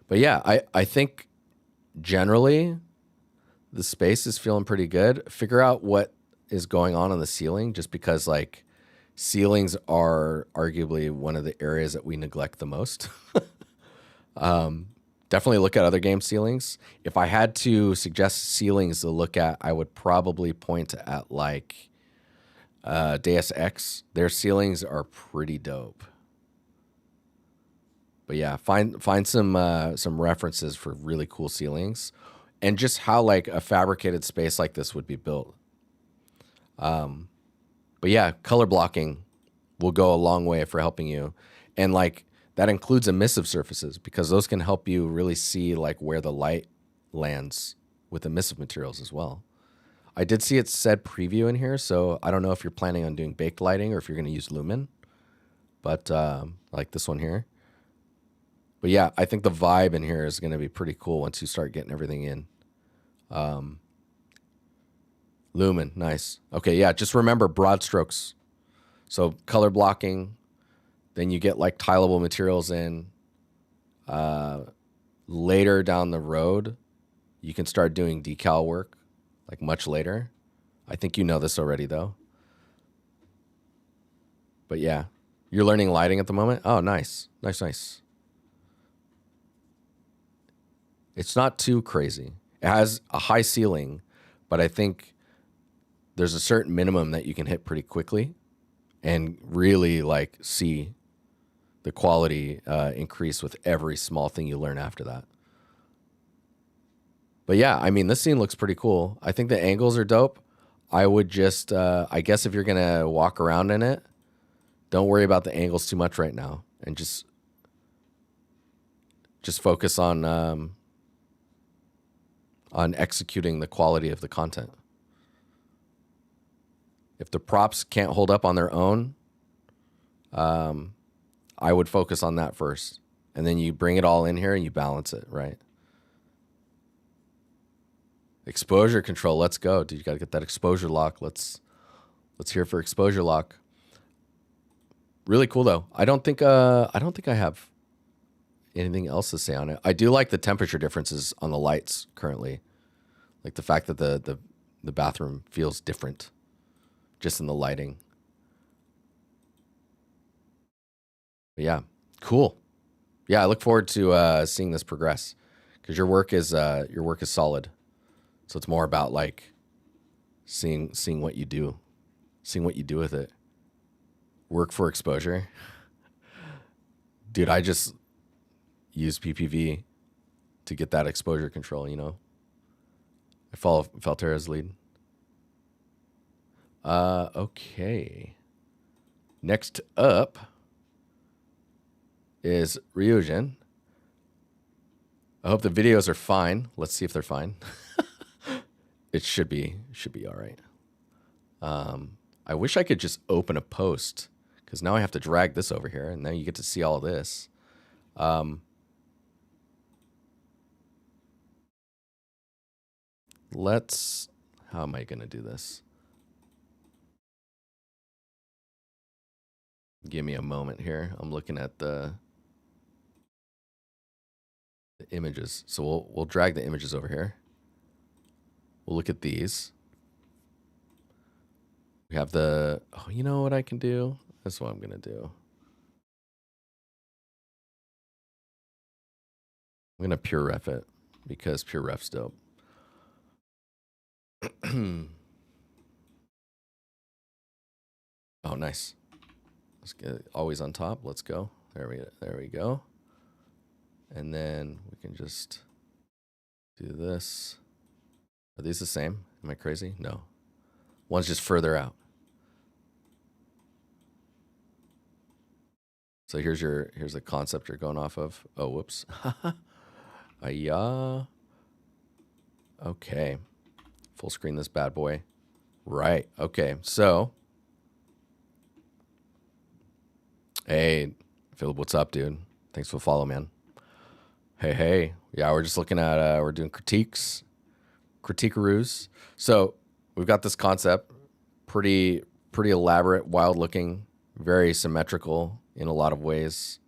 But yeah, I think generally the space is feeling pretty good. Figure out what is going on the ceiling, just because like ceilings are arguably one of the areas that we neglect the most. Definitely look at other game ceilings. If I had to suggest ceilings to look at, I would probably point at like Deus Ex. Their ceilings are pretty dope. But yeah, find some references for really cool ceilings, and just how like a fabricated space like this would be built. But yeah, color blocking will go a long way for helping you. And like that includes emissive surfaces, because those can help you really see like where the light lands with emissive materials as well. I did see it said preview in here, so I don't know if you're planning on doing baked lighting or if you're going to use Lumen, but like this one here. But yeah, I think the vibe in here is going to be pretty cool once you start getting everything in. Lumen, nice. Okay, yeah, just remember broad strokes. So color blocking, then you get like tileable materials in. Later down the road, you can start doing decal work, like much later. I think you know this already though. But yeah, you're learning lighting at the moment? Oh, nice. Nice. It's not too crazy. It has a high ceiling, but I think there's a certain minimum that you can hit pretty quickly and really like see the quality increase with every small thing you learn after that. But yeah, I mean, this scene looks pretty cool. I think the angles are dope. I would just, I guess if you're going to walk around in it, don't worry about the angles too much right now, and just focus on executing the quality of the content. If the props can't hold up on their own, I would focus on that first. And then you bring it all in here and you balance it, right? Exposure control, let's go. Dude, you got to get that exposure lock. Let's hear for exposure lock. Really cool though. I don't think I have anything else to say on it. I do like the temperature differences on the lights currently. Like the fact that the bathroom feels different just in the lighting. But yeah, cool. Yeah, I look forward to seeing this progress because your work is solid. So it's more about like seeing what you do, seeing what you do with it. Work for exposure. Dude, I just use PPV to get that exposure control, you know? I follow Feltera's lead. Okay. Next up is Ryujin. I hope the videos are fine. Let's see if they're fine. It should be all right. I wish I could just open a post because now I have to drag this over here and now you get to see all this. How am I going to do this? Give me a moment here. I'm looking at the images. So we'll drag the images over here. We'll look at these. We have oh, you know what I can do? That's what I'm going to do. I'm going to pure ref it because pure ref's dope. Oh, nice. Let's get always on top. Let's go. There we go. And then we can just do this. Are these the same? Am I crazy? No. One's just further out. So here's the concept you're going off of. Oh, whoops. Yeah. Okay. Full screen this bad boy. Right. Okay. So, hey, Philip, what's up, dude? Thanks for the follow, man. Hey. Yeah, we're just looking at, we're doing critiqueroos. So we've got this concept, pretty elaborate, wild looking, very symmetrical in a lot of ways.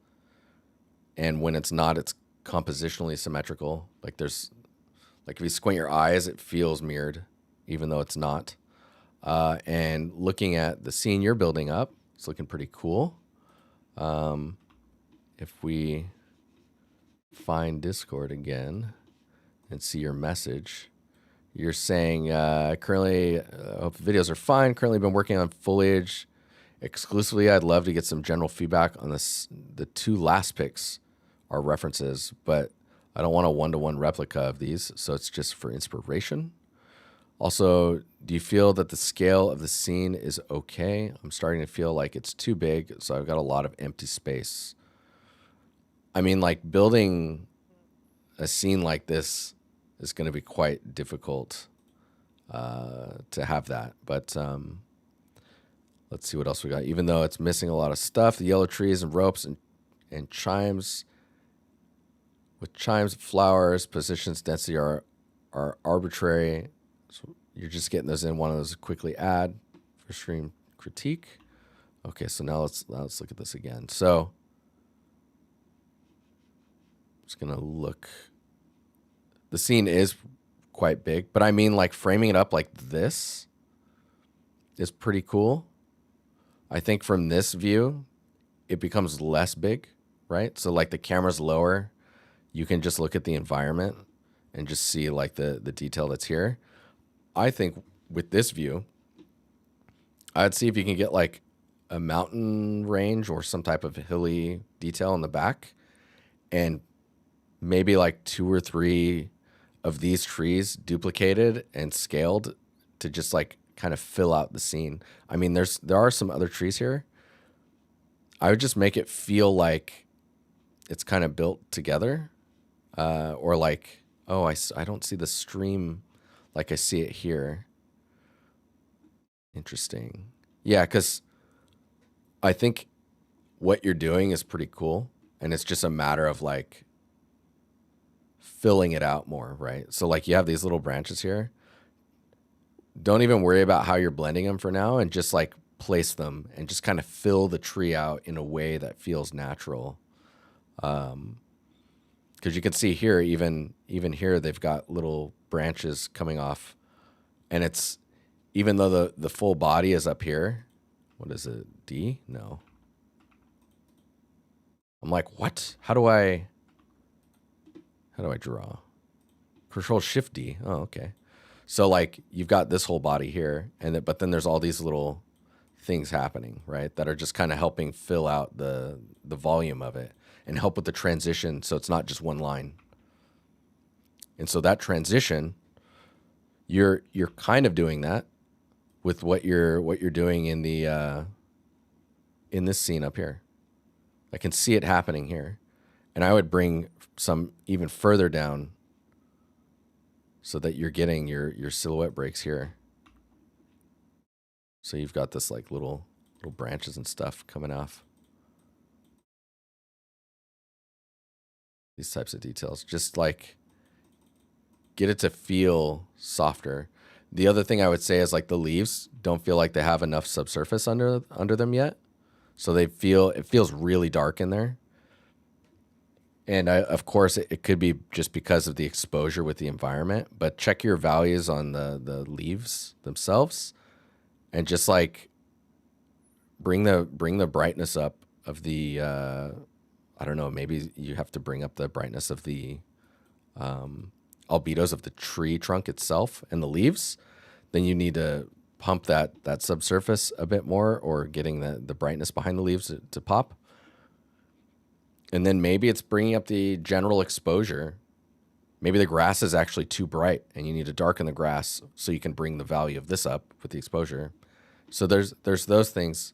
And when it's not, it's compositionally symmetrical. Like if you squint your eyes, it feels mirrored, even though it's not. And looking at the scene you're building up, it's looking pretty cool. If we find Discord again and see your message, you're saying currently, hope the videos are fine. Currently been working on foliage exclusively. I'd love to get some general feedback on this. The two last pics are references, but I don't want a one-to-one replica of these, so it's just for inspiration. Also, do you feel that the scale of the scene is okay? I'm starting to feel like it's too big, so I've got a lot of empty space. I mean, like building a scene like this is going to be quite difficult to have that. But let's see what else we got. Even though it's missing a lot of stuff, the yellow trees and ropes and chimes. With chimes, flowers, positions, density are arbitrary. So you're just getting those in. One of those to quickly add for stream critique. Okay, so now let's look at this again. So I'm just gonna look. The scene is quite big, but I mean, like framing it up like this is pretty cool. I think from this view, it becomes less big, right? So like the camera's lower, you can just look at the environment and just see like the detail that's here. I think with this view, I'd see if you can get like a mountain range or some type of hilly detail in the back, and maybe like 2 or 3 of these trees duplicated and scaled to just like kind of fill out the scene. I mean, there are some other trees here. I would just make it feel like it's kind of built together, or like, oh, I don't see the stream like I see it here. Interesting. Yeah, because I think what you're doing is pretty cool, and it's just a matter of like filling it out more, right? So like you have these little branches here. Don't even worry about how you're blending them for now, and just like place them and just kind of fill the tree out in a way that feels natural. Because you can see here, even here, they've got little branches coming off, and it's even though the full body is up here. What is it? D? No. I'm like, what? How do I draw? Control Shift D. Oh, okay. So like you've got this whole body here, but then there's all these little things happening, right? That are just kind of helping fill out the volume of it and help with the transition, so it's not just one line. And so that transition, you're kind of doing that with what you're doing in the in this scene up here. I can see it happening here, and I would bring some even further down so that you're getting your silhouette breaks here. So you've got this like little branches and stuff coming off. These types of details, just like get it to feel softer. The other thing I would say is like the leaves don't feel like they have enough subsurface under them yet. So it feels really dark in there. And of course, it could be just because of the exposure with the environment, but check your values on the leaves themselves and just like bring the brightness up of the, I don't know, maybe you have to bring up the brightness of the albedos of the tree trunk itself and the leaves. Then you need to pump that subsurface a bit more, or getting the brightness behind the leaves to pop. And then maybe it's bringing up the general exposure. Maybe the grass is actually too bright and you need to darken the grass so you can bring the value of this up with the exposure. So there's those things.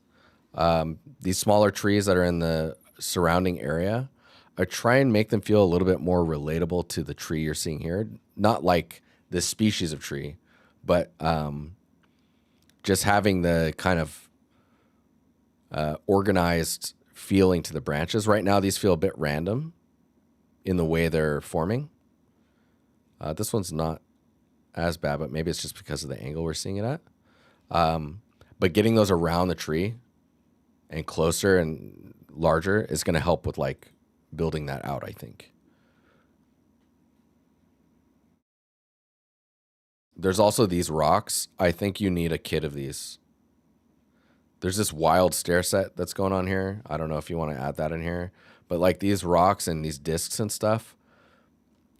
These smaller trees that are in the surrounding area, I try and make them feel a little bit more relatable to the tree you're seeing here. Not like this species of tree, but just having the kind of organized feeling to the branches. Right now, these feel a bit random in the way they're forming. This one's not as bad, but maybe it's just because of the angle we're seeing it at. But getting those around the tree and closer and larger is going to help with like building that out, I think. There's also these rocks. I think you need a kit of these. There's this wild stair set that's going on here. I don't know if you want to add that in here, but like these rocks and these discs and stuff,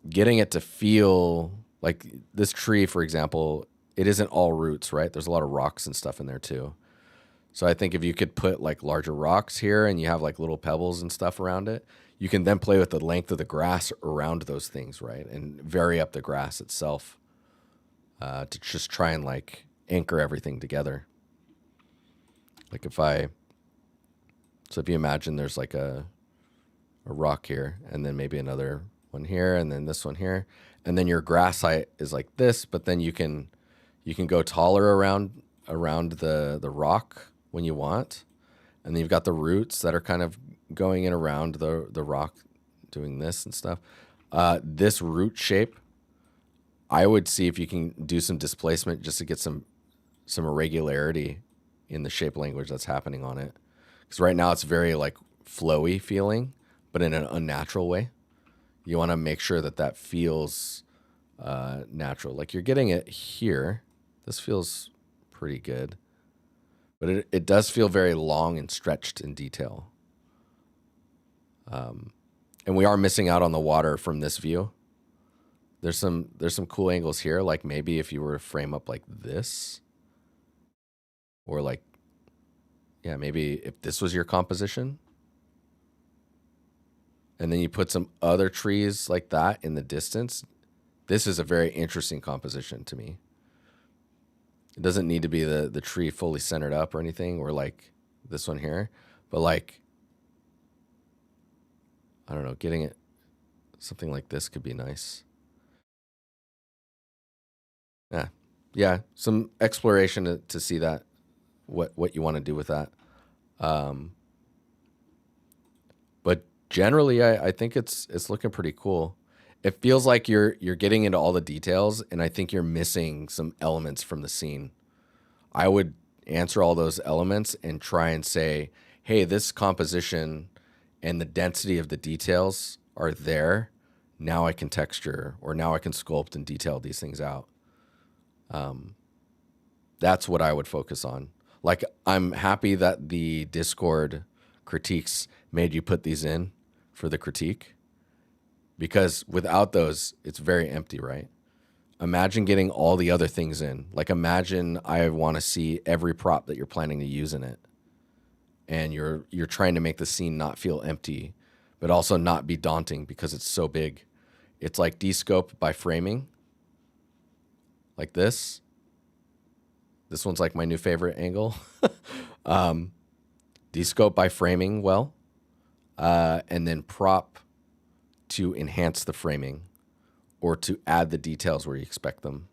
getting it to feel like this tree, for example, it isn't all roots, right? There's a lot of rocks and stuff in there too. So I think if you could put like larger rocks here and you have like little pebbles and stuff around it, you can then play with the length of the grass around those things, right? And vary up the grass itself to just try and like anchor everything together. Like if you imagine there's like a rock here and then maybe another one here and then this one here, and then your grass height is like this, but then you can go taller around the rock when you want. And then you've got the roots that are kind of going in around the rock doing this and stuff. This root shape, I would see if you can do some displacement just to get some irregularity in the shape language that's happening on it. Because right now it's very like flowy feeling, but in an unnatural way. You want to make sure that feels natural. Like you're getting it here. This feels pretty good. But it does feel very long and stretched in detail. And we are missing out on the water from this view. There's some cool angles here, like maybe if you were to frame up like this, or like, yeah, maybe if this was your composition, and then you put some other trees like that in the distance, this is a very interesting composition to me. It doesn't need to be the tree fully centered up or anything, or like this one here, but like, I don't know, getting it, something like this could be nice. Yeah, some exploration to see that, what you want to do with that. But generally, I think it's looking pretty cool. It feels like you're getting into all the details, and I think you're missing some elements from the scene. I would answer all those elements and try and say, hey, this composition and the density of the details are there, now I can texture, or now I can sculpt and detail these things out. That's what I would focus on. Like, I'm happy that the Discord critiques made you put these in for the critique, because without those, it's very empty, right? Imagine getting all the other things in. Like, imagine I want to see every prop that you're planning to use in it, and you're trying to make the scene not feel empty, but also not be daunting because it's so big. It's like descope by framing, like this. This one's like my new favorite angle. Descope by framing well, and then prop to enhance the framing or to add the details where you expect them.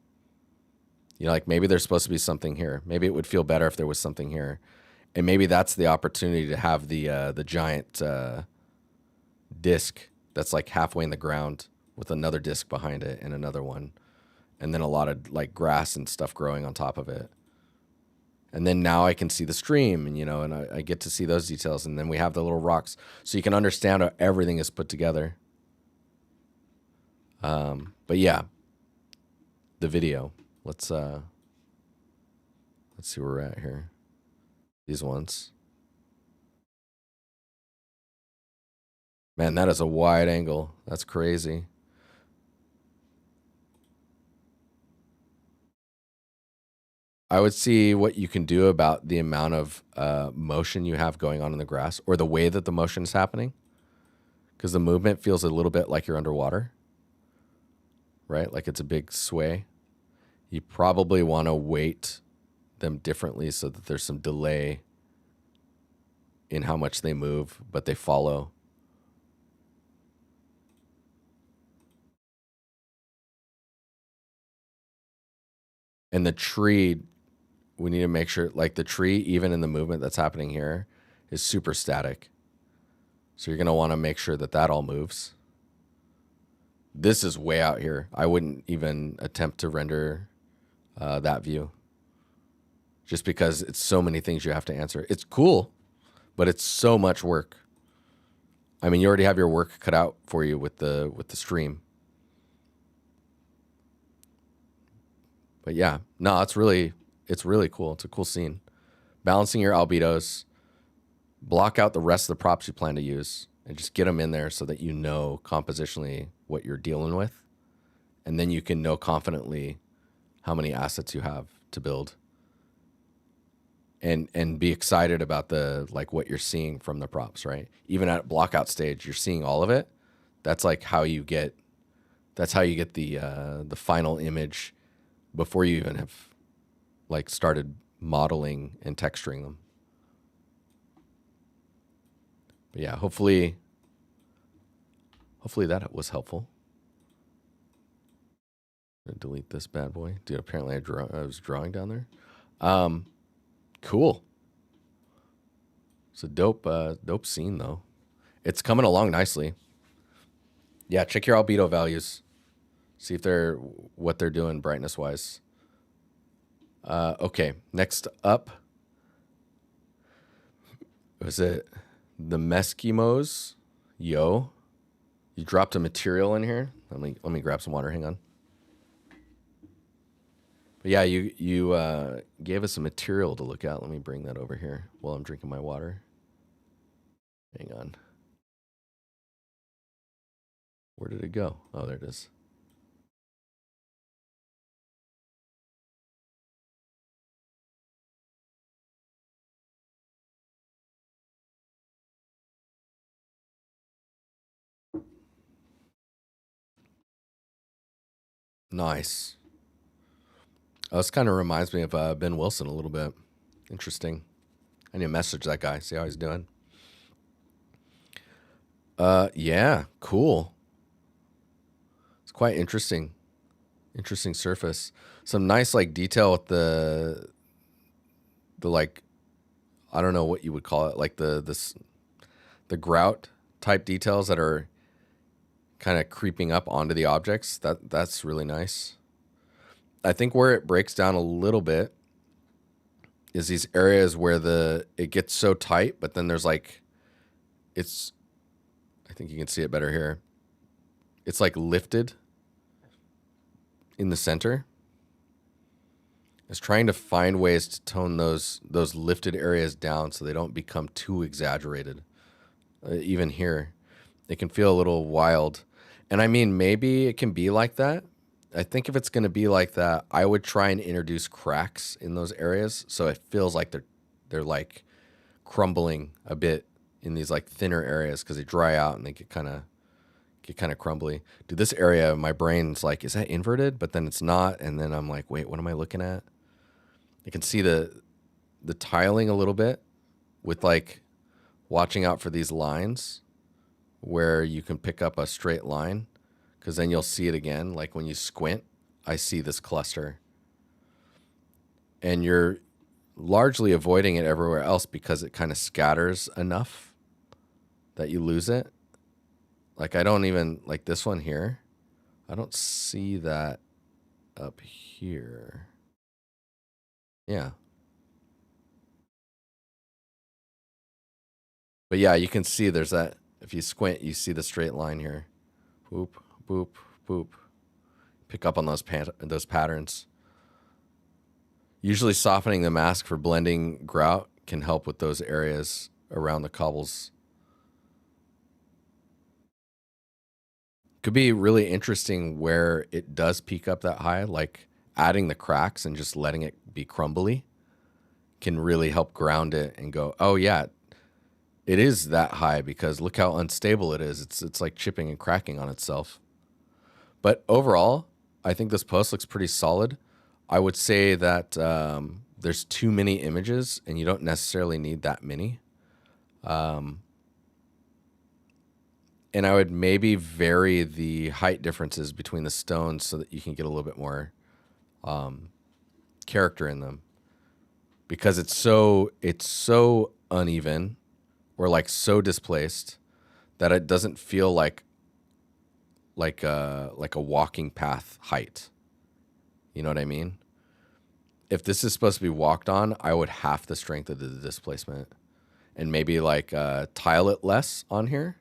You know, like maybe there's supposed to be something here. Maybe it would feel better if there was something here. And maybe that's the opportunity to have the giant disc that's like halfway in the ground with another disc behind it and another one. And then a lot of like grass and stuff growing on top of it. And then now I can see the stream, and, you know, and I get to see those details. And then we have the little rocks, so you can understand how everything is put together. But yeah, the video. Let's see where we're at here. These ones. Man, that is a wide angle. That's crazy. I would see what you can do about the amount of motion you have going on in the grass, or the way that the motion is happening, because the movement feels a little bit like you're underwater, right? Like it's a big sway. You probably want to weight them differently so that there's some delay in how much they move, but they follow. And the tree, we need to make sure, like the tree, even in the movement that's happening here, is super static. So you're going to want to make sure that that all moves. This is way out here. I wouldn't even attempt to render that view, just because it's so many things you have to answer. It's cool, but it's so much work. I mean, you already have your work cut out for you with the stream. But yeah, no, it's really cool. It's a cool scene. Balancing your albedos, block out the rest of the props you plan to use, and just get them in there so that you know compositionally what you're dealing with. And then you can know confidently how many assets you have to build. And be excited about the, like, what you're seeing from the props, right? Even at blockout stage, you're seeing all of it. That's like how you get the final image before you even have like started modeling and texturing them. But yeah, hopefully that was helpful. I'm gonna delete this bad boy. Dude, apparently I was drawing down there. Cool. It's a dope scene though. It's coming along nicely. Yeah, check your albedo values. See if what they're doing brightness wise. Okay, next up. Was it the Meskimos? Yo, you dropped a material in here. Let me grab some water. Hang on. But yeah, you gave us a material to look at. Let me bring that over here while I'm drinking my water. Hang on. Where did it go? Oh, there it is. Nice. Oh, this kind of reminds me of Ben Wilson a little bit. Interesting. I need to message that guy, see how he's doing. Yeah, cool. It's quite interesting. Interesting surface. Some nice like detail with the like, I don't know what you would call it, like the grout type details that are kind of creeping up onto the objects. That's really nice. I think where it breaks down a little bit is these areas where it gets so tight, but then there's like, I think you can see it better here. it's like lifted in the center. It's trying to find ways to tone those lifted areas down so they don't become too exaggerated. Even here, it can feel a little wild. And I mean, maybe it can be like that. I think if it's going to be like that, I would try and introduce cracks in those areas so it feels like they're like crumbling a bit in these like thinner areas because they dry out and they get kind of crumbly. Dude, this area, my brain's like, is that inverted? But then it's not, and then I'm like, wait, what am I looking at? I can see the tiling a little bit with like watching out for these lines where you can pick up a straight line because then you'll see it again. Like when you squint, I see this cluster. And you're largely avoiding it everywhere else because it kind of scatters enough that you lose it. Like I don't even, like this one here, I don't see that up here. Yeah. But yeah, you can see there's that, if you squint, you see the straight line here. Boop, boop, boop. Pick up on those patterns. Usually softening the mask for blending grout can help with those areas around the cobbles. Could be really interesting where it does peak up that high, like adding the cracks and just letting it be crumbly can really help ground it and go, oh yeah, it is that high because look how unstable it is. It's like chipping and cracking on itself. But overall, I think this post looks pretty solid. I would say that there's too many images and you don't necessarily need that many. And I would maybe vary the height differences between the stones so that you can get a little bit more character in them. Because it's so uneven or like so displaced that it doesn't feel like a walking path height. You know what I mean? If this is supposed to be walked on, I would half the strength of the displacement and maybe like tile it less on here.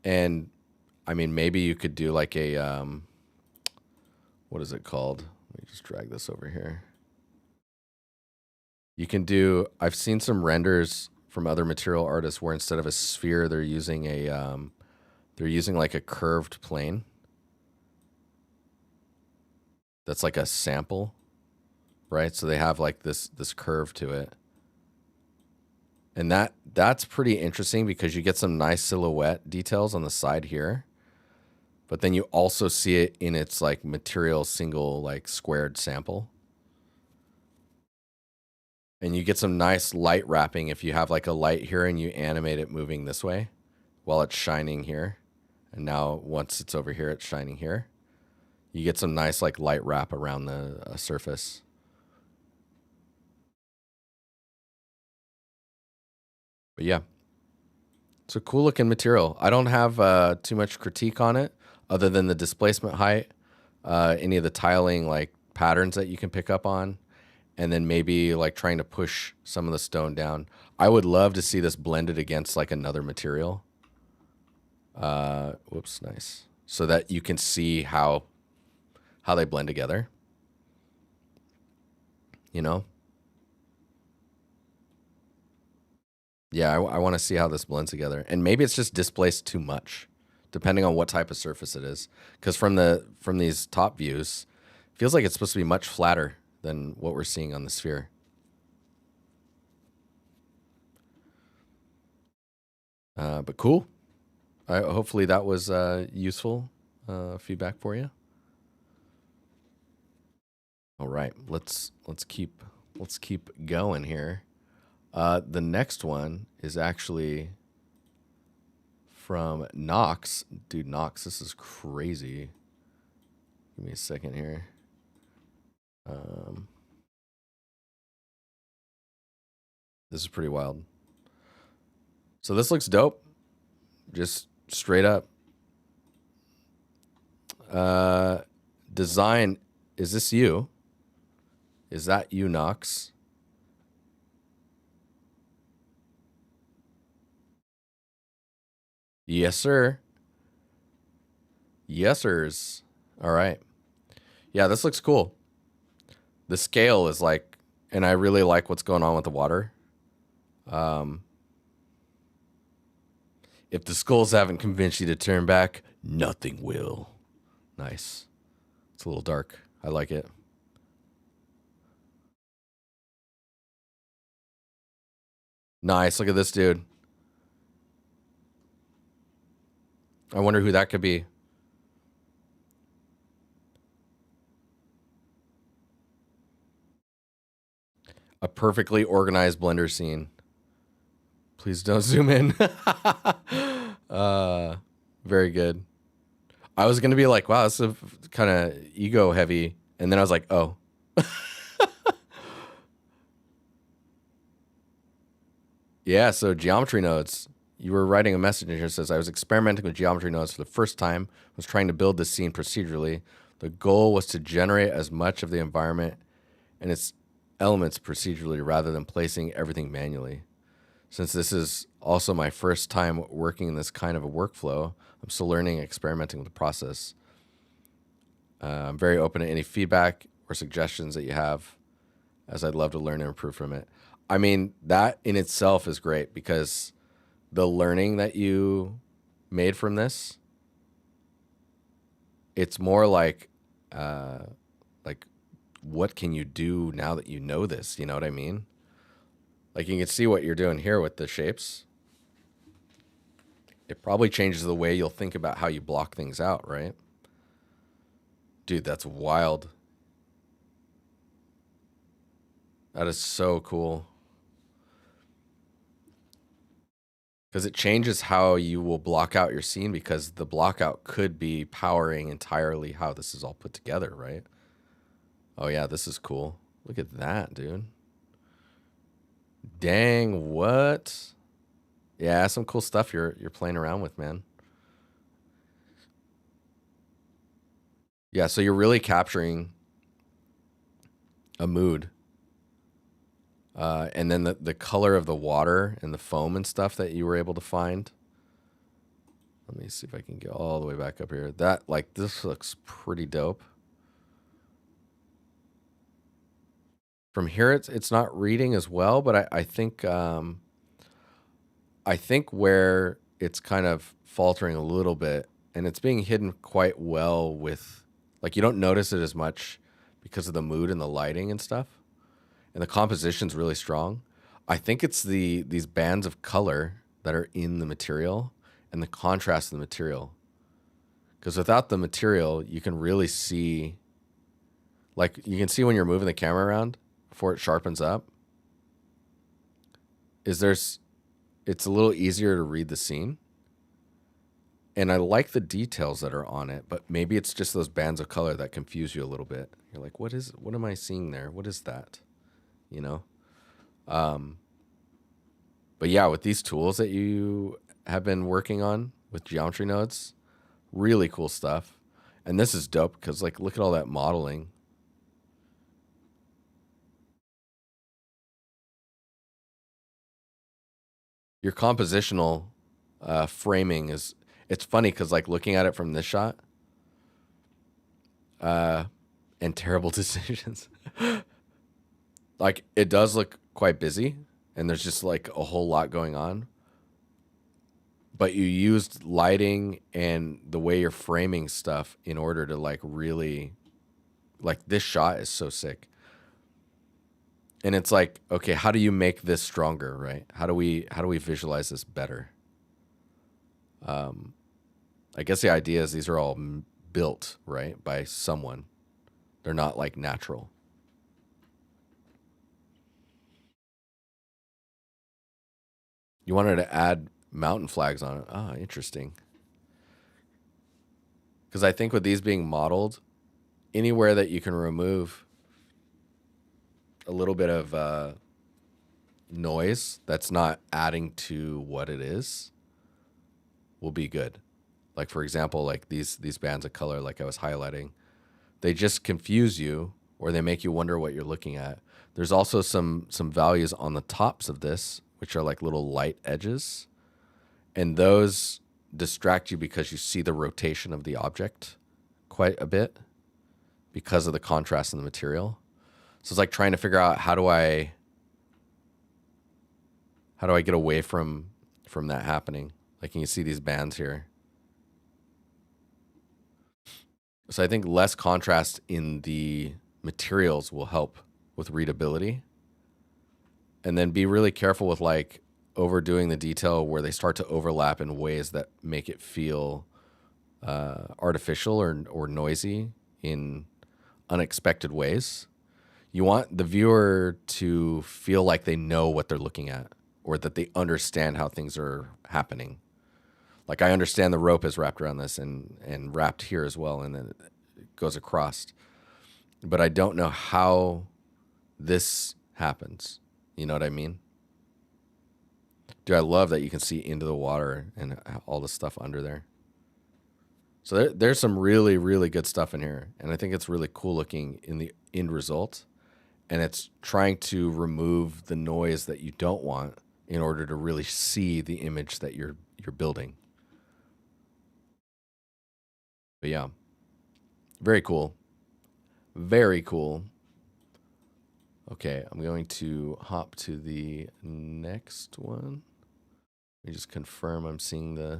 And I mean, maybe you could do like a, what is it called? Let me just drag this over here. You can do, I've seen some renders from other material artists where instead of a sphere, they're using like a curved plane. That's like a sample, right? So they have like this curve to it. And that's pretty interesting because you get some nice silhouette details on the side here. But then you also see it in its like material single like squared sample. And you get some nice light wrapping if you have like a light here and you animate it moving this way while it's shining here. And now once it's over here, it's shining here. You get some nice like light wrap around the surface. But yeah, it's a cool looking material. I don't have too much critique on it other than the displacement height, any of the tiling like patterns that you can pick up on, and then maybe like trying to push some of the stone down. I would love to see this blended against like another material. Whoops, nice. So that you can see how they blend together. You know? Yeah, I want to see how this blends together. And maybe it's just displaced too much, depending on what type of surface it is. Because from these top views, it feels like it's supposed to be much flatter than what we're seeing on the sphere. But cool. Hopefully that was useful feedback for you. All right, let's keep going here. The next one is actually from Knox. Dude, Knox, this is crazy. Give me a second here. This is pretty wild. So this looks dope. Just straight up. Design, is this you? Is that you, Knox? Yes, sir. Yesers. All right. Yeah, this looks cool. The scale is like, and I really like what's going on with the water. If the skulls haven't convinced you to turn back, nothing will. Nice. It's a little dark. I like it. Nice. Look at this dude. I wonder who that could be. A perfectly organized Blender scene. Please don't zoom in. Very good. I was going to be like, wow, this is kind of ego heavy. And then I was like, oh. Yeah, so geometry nodes. You were writing a message in here that says, I was experimenting with geometry nodes for the first time. I was trying to build this scene procedurally. The goal was to generate as much of the environment and its elements procedurally rather than placing everything manually. Since this is also my first time working in this kind of a workflow, I'm still learning and experimenting with the process. I'm very open to any feedback or suggestions that you have, as I'd love to learn and improve from it. I mean, that in itself is great because the learning that you made from this, it's more like what can you do now that you know this? You know what I mean? Like you can see what you're doing here with the shapes. It probably changes the way you'll think about how you block things out, right? Dude, that's wild. That is so cool. Because it changes how you will block out your scene because the blockout could be powering entirely how this is all put together, right? Oh yeah, this is cool. Look at that, dude. Dang, what? Yeah, some cool stuff you're playing around with, man. Yeah, so you're really capturing a mood. And then the color of the water and the foam and stuff that you were able to find. Let me see if I can get all the way back up here. That, like, this looks pretty dope. From here, it's not reading as well, but I think where it's kind of faltering a little bit, and it's being hidden quite well with, like, you don't notice it as much because of the mood and the lighting and stuff, and the composition's really strong. I think it's these bands of color that are in the material and the contrast of the material. Because without the material, you can really see, like, you can see when you're moving the camera around before it sharpens up, it's a little easier to read the scene. And I like the details that are on it, but maybe it's just those bands of color that confuse you a little bit. You're like, what am I seeing there? What is that? You know? But yeah, with these tools that you have been working on with geometry nodes, really cool stuff. And this is dope because, like, look at all that modeling. Your compositional framing is, it's funny because, like, looking at it from this shot, and terrible decisions, like, it does look quite busy and there's just like a whole lot going on. But you used lighting and the way you're framing stuff in order to, like, really, like, this shot is so sick. And it's like, okay, how do you make this stronger, right? How do we visualize this better? I guess the idea is these are all built, right, by someone. They're not, like, natural. You wanted to add mountain flags on it. Ah, interesting. Because I think with these being modeled, anywhere that you can remove a little bit of noise that's not adding to what it is will be good. Like, for example, like these bands of color, like I was highlighting, they just confuse you or they make you wonder what you're looking at. There's also some values on the tops of this, which are like little light edges. And those distract you because you see the rotation of the object quite a bit because of the contrast in the material. So it's like trying to figure out how do I get away from that happening? Like, you can see these bands here. So I think less contrast in the materials will help with readability. And then be really careful with like overdoing the detail where they start to overlap in ways that make it feel artificial or noisy in unexpected ways. You want the viewer to feel like they know what they're looking at or that they understand how things are happening. Like, I understand the rope is wrapped around this and wrapped here as well, and then it goes across. But I don't know how this happens. You know what I mean? Dude, I love that you can see into the water and all the stuff under there. So there's some really, really good stuff in here. And I think it's really cool looking in the end result. And it's trying to remove the noise that you don't want in order to really see the image that you're building. But yeah, very cool. Very cool. Okay, I'm going to hop to the next one. Let me just confirm I'm seeing the...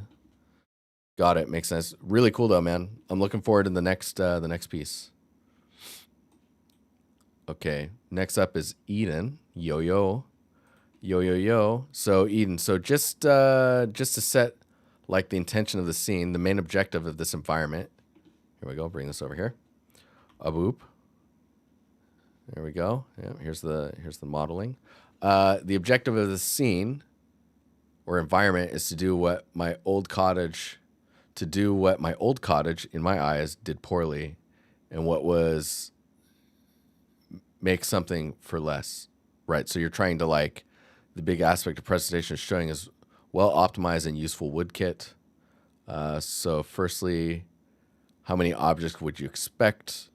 Got it, makes sense. Really cool though, man. I'm looking forward to the next piece. Okay, next up is Eden. Yo. So Eden, so just to set like the intention of the scene, the main objective of this environment. Here we go, bring this over here. Aboop. There we go. Yeah, here's the modeling. The objective of the scene or environment is to do what my old cottage in my eyes did poorly, and what was make something for less, right? So you're trying to, like, the big aspect of presentation is showing is well optimized and useful wood kit. So firstly, how many objects would you expect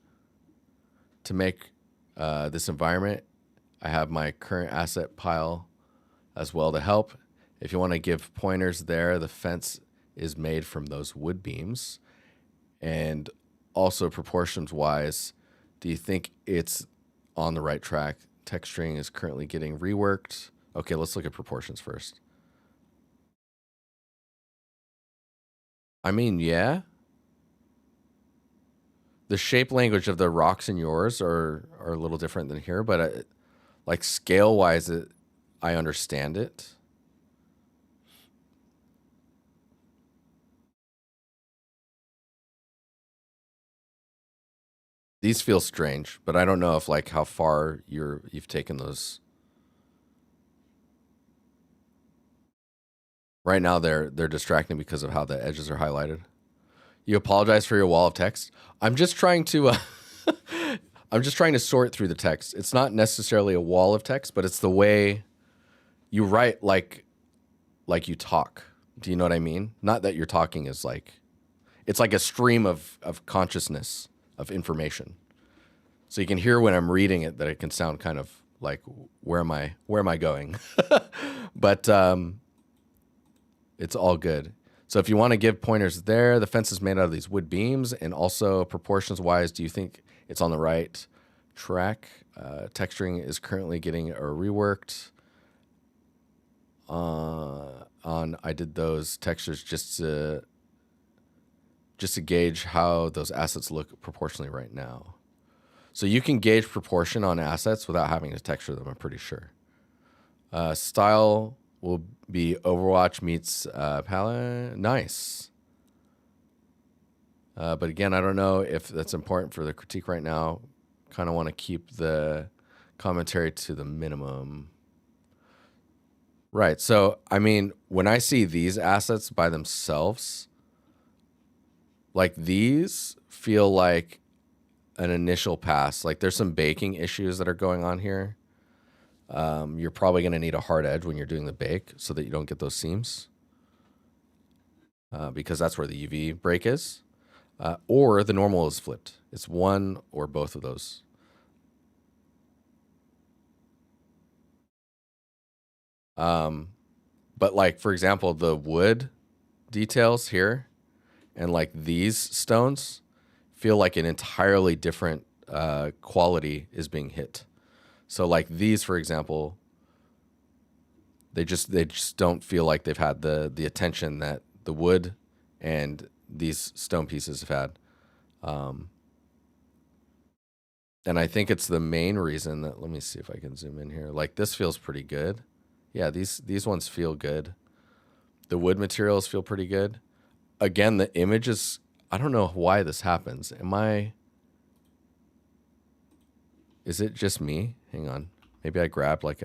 to make this environment? I have my current asset pile as well to help. If you want to give pointers there, the fence is made from those wood beams. And also proportions wise, do you think it's on the right track? Texturing is currently getting reworked. Okay, let's look at proportions first. I mean, yeah. The shape language of the rocks in yours are a little different than here, but like scale wise, I understand it. These feel strange, but I don't know if like how far you've taken those. Right now they're distracting because of how the edges are highlighted. You apologize for your wall of text. I'm just trying to sort through the text. It's not necessarily a wall of text, but it's the way you write, like you talk. Do you know what I mean? Not that your talking is like, it's like a stream of consciousness of information. So you can hear when I'm reading it that it can sound kind of like, where am I going? But it's all good. So if you want to give pointers there, the fence is made out of these wood beams, and also proportions wise, do you think it's on the right track? Texturing is currently getting reworked. I did those textures just to gauge how those assets look proportionally right now. So you can gauge proportion on assets without having to texture them, I'm pretty sure. Style will be Overwatch meets palette. Nice. But again, I don't know if that's important for the critique right now. Kind of want to keep the commentary to the minimum. Right. So, I mean, when I see these assets by themselves, like, these feel like an initial pass. Like, there's some baking issues that are going on here. You're probably going to need a hard edge when you're doing the bake so that you don't get those seams, because that's where the UV break is. Or the normal is flipped. It's one or both of those. But like, for example, the wood details here and like these stones feel like an entirely different quality is being hit. So like these, for example, they just don't feel like they've had the attention that the wood and these stone pieces have had. And I think it's the main reason that, let me see if I can zoom in here. Like this feels pretty good. Yeah, these ones feel good. The wood materials feel pretty good. Again, the image is, I don't know why this happens. Is it just me? Hang on. Maybe I grabbed like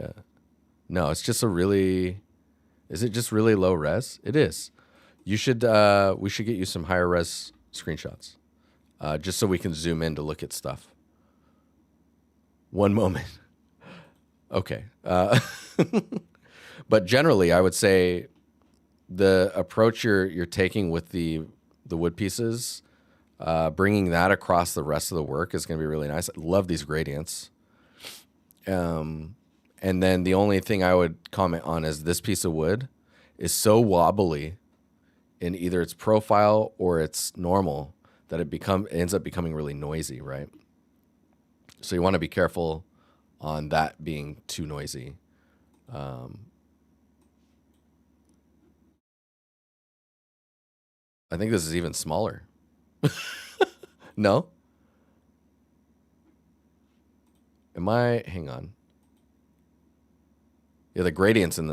no, it's just is it just really low res? It is. We should get you some higher res screenshots, just so we can zoom in to look at stuff. One moment. Okay. But generally, I would say the approach you're taking with the wood pieces, bringing that across the rest of the work is going to be really nice. I love these gradients. And then the only thing I would comment on is this piece of wood is so wobbly in either its profile or its normal that it ends up becoming really noisy, right? So you want to be careful on that being too noisy. I think this is even smaller. No? Hang on. Yeah, the gradients in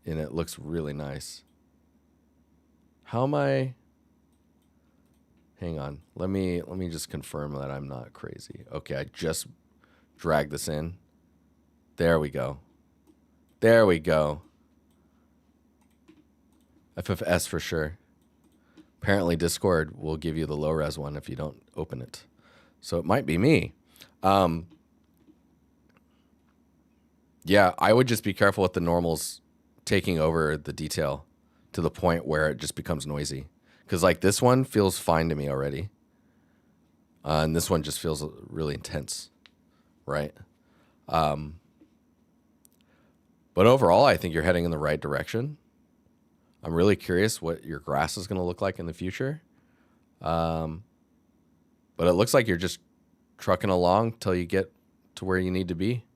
it looks really nice. How am I? Hang on. Let me just confirm that I'm not crazy. Okay, I just dragged this in. There we go. There we go. FFS for sure. Apparently Discord will give you the low res one if you don't open it. So it might be me. Yeah, I would just be careful with the normals taking over the detail to the point where it just becomes noisy. Because like this one feels fine to me already. And this one just feels really intense, right? But overall, I think you're heading in the right direction. I'm really curious what your grass is going to look like in the future. But it looks like you're just trucking along till you get to where you need to be.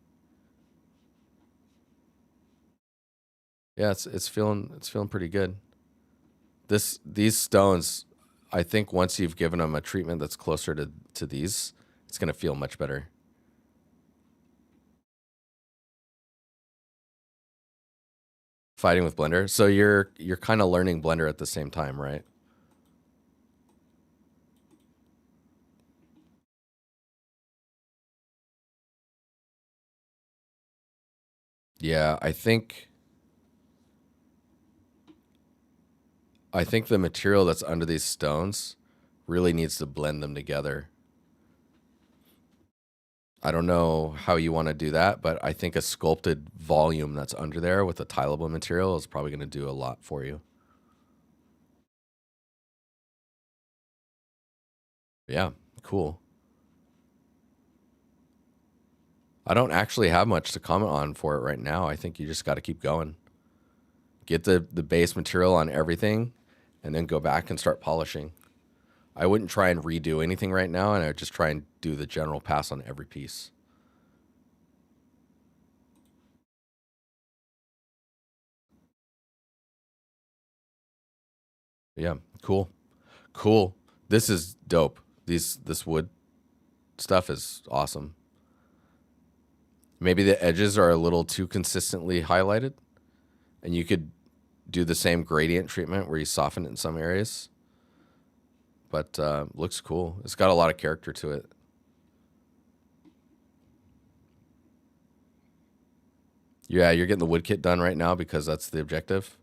Yeah, it's feeling pretty good. These stones, I think once you've given them a treatment that's closer to these, it's going to feel much better. Fighting with Blender. So you're kind of learning Blender at the same time, right? Yeah, I think the material that's under these stones really needs to blend them together. I don't know how you want to do that, but I think a sculpted volume that's under there with a tileable material is probably going to do a lot for you. Yeah, cool. I don't actually have much to comment on for it right now. I think you just got to keep going. Get the base material on everything and then go back and start polishing. I wouldn't try and redo anything right now, and I would just try and do the general pass on every piece. Yeah, cool. Cool. This is dope. This wood stuff is awesome. Maybe the edges are a little too consistently highlighted, and you could do the same gradient treatment where you soften it in some areas. But looks cool. It's got a lot of character to it. Yeah, you're getting the wood kit done right now because that's the objective.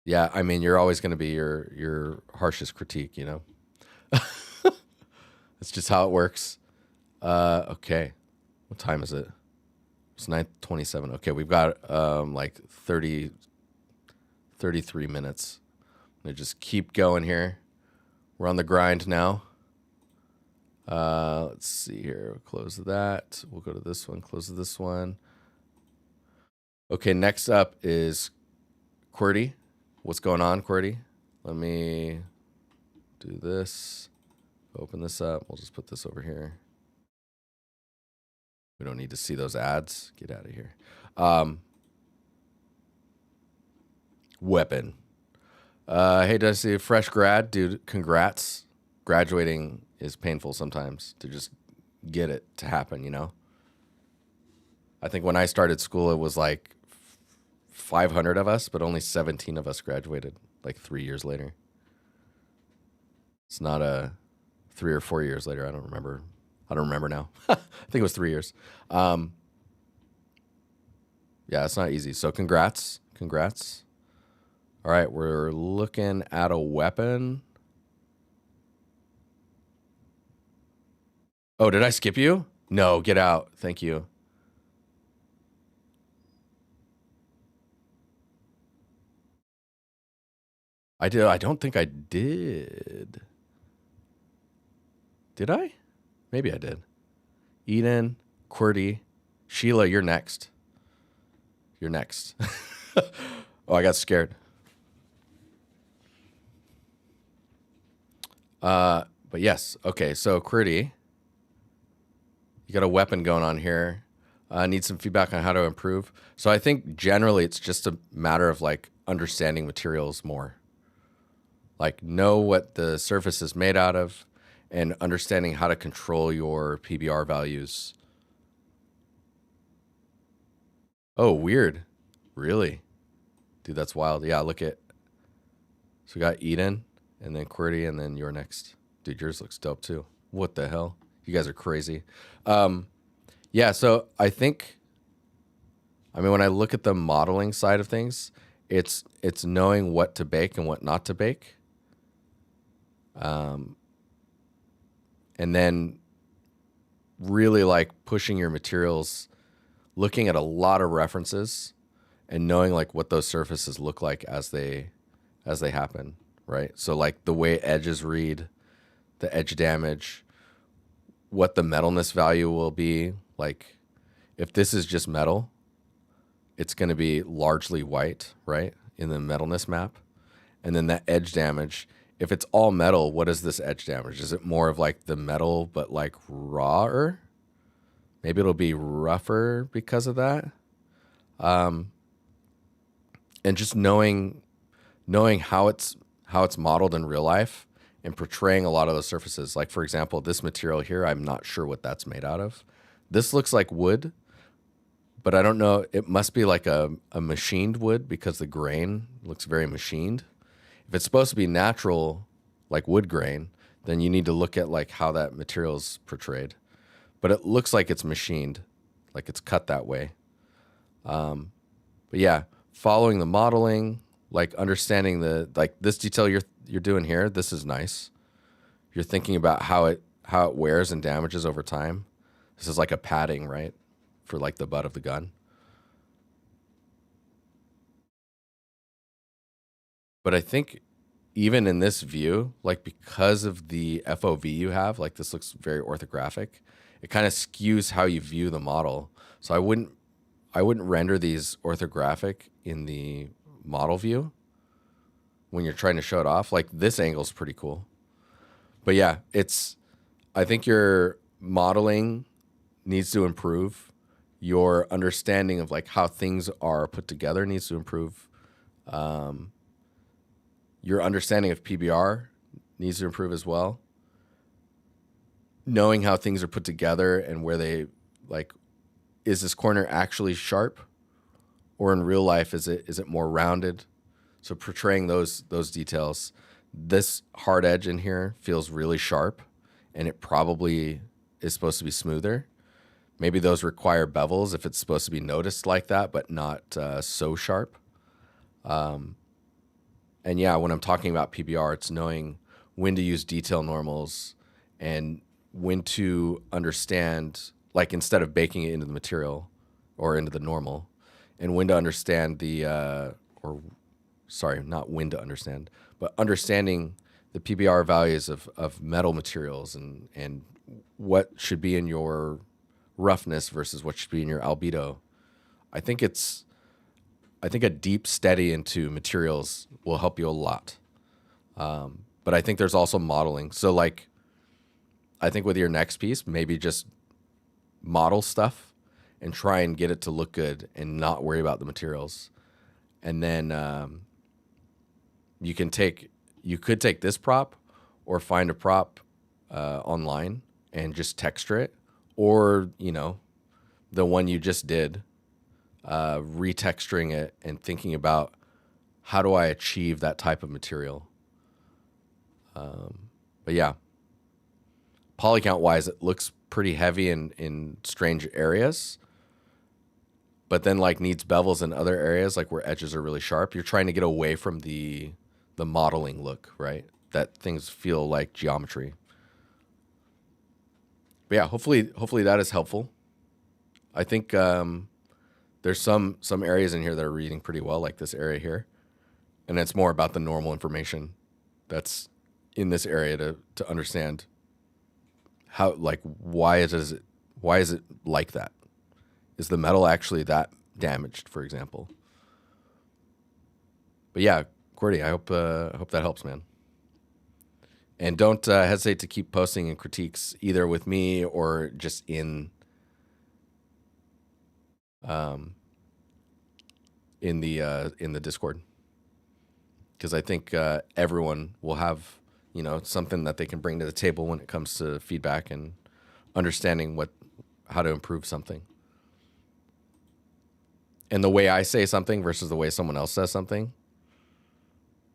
Yeah, I mean, you're always going to be your harshest critique, you know? That's just how it works. Okay. What time is it? It's 9:27. Okay, we've got like 33 minutes. I'm gonna just keep going here. We're on the grind now. Let's see here. We'll close that. We'll go to this one. Close this one. Okay, next up is QWERTY. What's going on, QWERTY? Let me do this. Open this up. We'll just put this over here. We don't need to see those ads. Get out of here. Weapon. Hey, Dusty, fresh grad, dude. Congrats. Graduating is painful sometimes to just get it to happen, you know? I think when I started school, it was like 500 of us, but only 17 of us graduated like 3 years later. It's not a 3 or 4 years later. I don't remember. I don't remember now. I think it was 3 years. Yeah, it's not easy. So congrats. Congrats. All right, we're looking at a weapon. Oh, did I skip you? No, get out. Thank you. I did. I don't think I did. Did I? Maybe I did. Eden, QWERTY, Sheila, you're next. You're next. Oh, I got scared. But yes. Okay, so QWERTY, you got a weapon going on here. Need some feedback on how to improve. So I think generally it's just a matter of like understanding materials more. Like know what the surface is made out of and understanding how to control your PBR values. Oh, weird. Really? Dude, that's wild. Yeah, look at. So we got Eden and then QWERTY and then you're next. Dude, yours looks dope too. What the hell? You guys are crazy. Yeah, so I think, I mean, when I look at the modeling side of things, it's knowing what to bake and what not to bake. And then really like pushing your materials, looking at a lot of references and knowing like what those surfaces look like as they happen, right? So like the way edges read, the edge damage, what the metalness value will be. Like if this is just metal, it's going to be largely white, right? In the metalness map. And then that edge damage, if it's all metal, what is this edge damage? Is it more of like the metal, but like rawer? Maybe it'll be rougher because of that. And just knowing how it's modeled in real life and portraying a lot of those surfaces. Like for example, this material here, I'm not sure what that's made out of. This looks like wood, but I don't know. It must be like a machined wood because the grain looks very machined. If it's supposed to be natural, like wood grain, then you need to look at like how that material's portrayed. But it looks like it's machined, like it's cut that way. But yeah, following the modeling, like understanding the like this detail you're doing here, this is nice. You're thinking about how it wears and damages over time. This is like a padding, right? For like the butt of the gun. But I think even in this view, like because of the FOV you have, like this looks very orthographic. It kind of skews how you view the model. So I wouldn't render these orthographic in the model view when you're trying to show it off. Like this angle is pretty cool. But yeah, I think your modeling needs to improve. Your understanding of like how things are put together needs to improve. Your understanding of PBR needs to improve as well. Knowing how things are put together and where they like, is this corner actually sharp, or in real life is it more rounded? So portraying those details. This hard edge in here feels really sharp, and it probably is supposed to be smoother. Maybe those require bevels if it's supposed to be noticed like that, but not so sharp. And yeah, when I'm talking about PBR, it's knowing when to use detail normals and when to understand, like instead of baking it into the material or into the normal, and when to understand not when to understand, but understanding the PBR values of metal materials and what should be in your roughness versus what should be in your albedo. I think it's I think a deep study into materials will help you a lot. But I think there's also modeling. So like, I think with your next piece, maybe just model stuff and try and get it to look good and not worry about the materials. And then you could take this prop or find a prop online and just texture it, or the one you just did, retexturing it and thinking about how do I achieve that type of material. But yeah, poly count wise, it looks pretty heavy in strange areas, but then like needs bevels in other areas, like where edges are really sharp. You're trying to get away from the modeling look, right? That things feel like geometry. But yeah, hopefully that is helpful. I think there's some areas in here that are reading pretty well, like this area here, and it's more about the normal information that's in this area to understand how, like, why is it like that? Is the metal actually that damaged, for example? But yeah, Cordy, I hope that helps, man. And don't hesitate to keep posting in critiques, either with me or just in the Discord, because I think everyone will have something that they can bring to the table when it comes to feedback and understanding how to improve something. And the way I say something versus the way someone else says something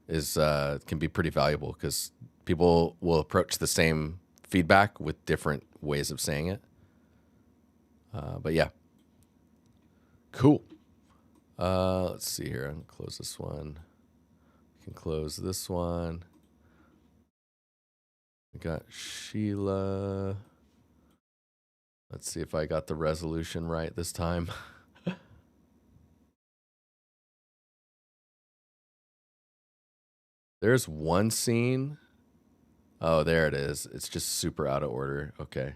is can be pretty valuable, because people will approach the same feedback with different ways of saying it. But yeah, cool. Let's see here. I'm gonna close this one. We can close this one. We got Sheila. Let's see if I got the resolution right this time. There's one scene. Oh, there it is. It's just super out of order. Okay.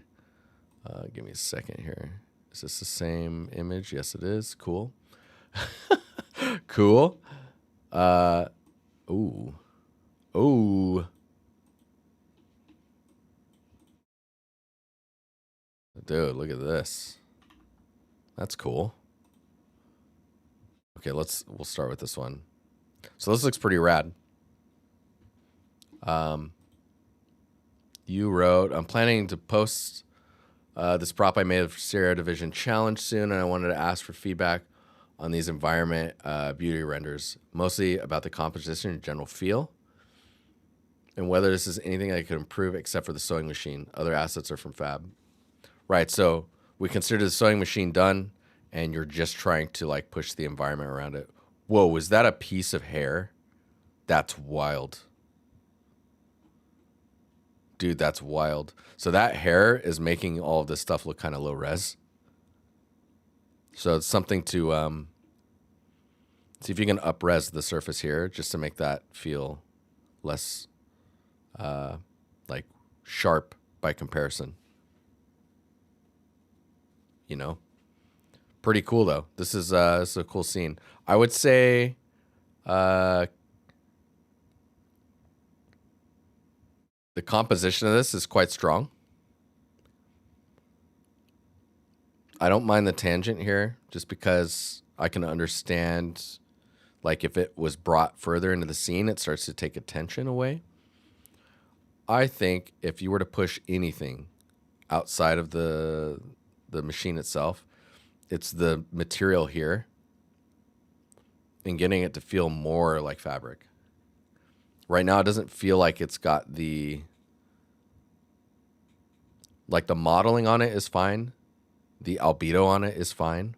Give me a second here. Is this the same image? Yes, it is. Cool. Cool. Ooh. Ooh. Dude, look at this. That's cool. Okay, we'll start with this one. So this looks pretty rad. You wrote, I'm planning to post this prop I made of Stereo Division Challenge soon, and I wanted to ask for feedback on these environment beauty renders, mostly about the composition and general feel, and whether this is anything I could improve except for the sewing machine. Other assets are from Fab. Right, so we consider the sewing machine done, and you're just trying to like push the environment around it. Whoa, was that a piece of hair? That's wild. Dude, that's wild. So that hair is making all of this stuff look kind of low res. So it's something to see if you can up res the surface here just to make that feel less like sharp by comparison. Pretty cool though. This is a cool scene. I would say the composition of this is quite strong. I don't mind the tangent here, just because I can understand, like, if it was brought further into the scene, it starts to take attention away. I think if you were to push anything outside of the machine itself, it's the material here and getting it to feel more like fabric. Right now, it doesn't feel like it's got the modeling on it is fine. The albedo on it is fine.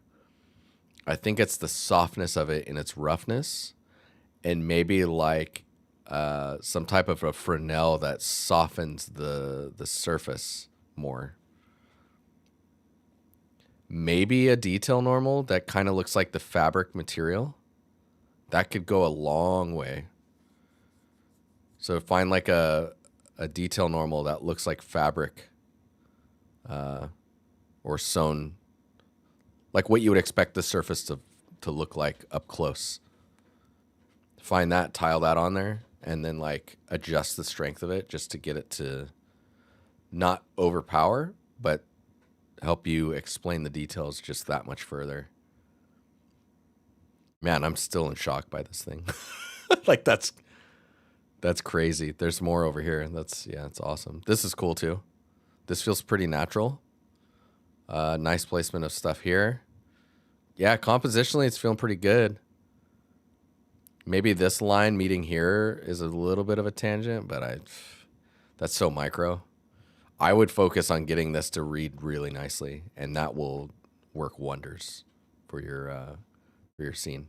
I think it's the softness of it and its roughness, and maybe like some type of a Fresnel that softens the surface more. Maybe a detail normal that kind of looks like the fabric material. That could go a long way. So find like a detail normal that looks like fabric, or sewn, like what you would expect the surface to to look like up close. Find that, tile that on there, and then like adjust the strength of it just to get it to not overpower, but help you explain the details just that much further. Man, I'm still in shock by this thing. Like that's crazy. There's more over here. It's awesome. This is cool too. This feels pretty natural. Nice placement of stuff here. Yeah, compositionally, it's feeling pretty good. Maybe this line meeting here is a little bit of a tangent, but that's so micro. I would focus on getting this to read really nicely, and that will work wonders for your scene.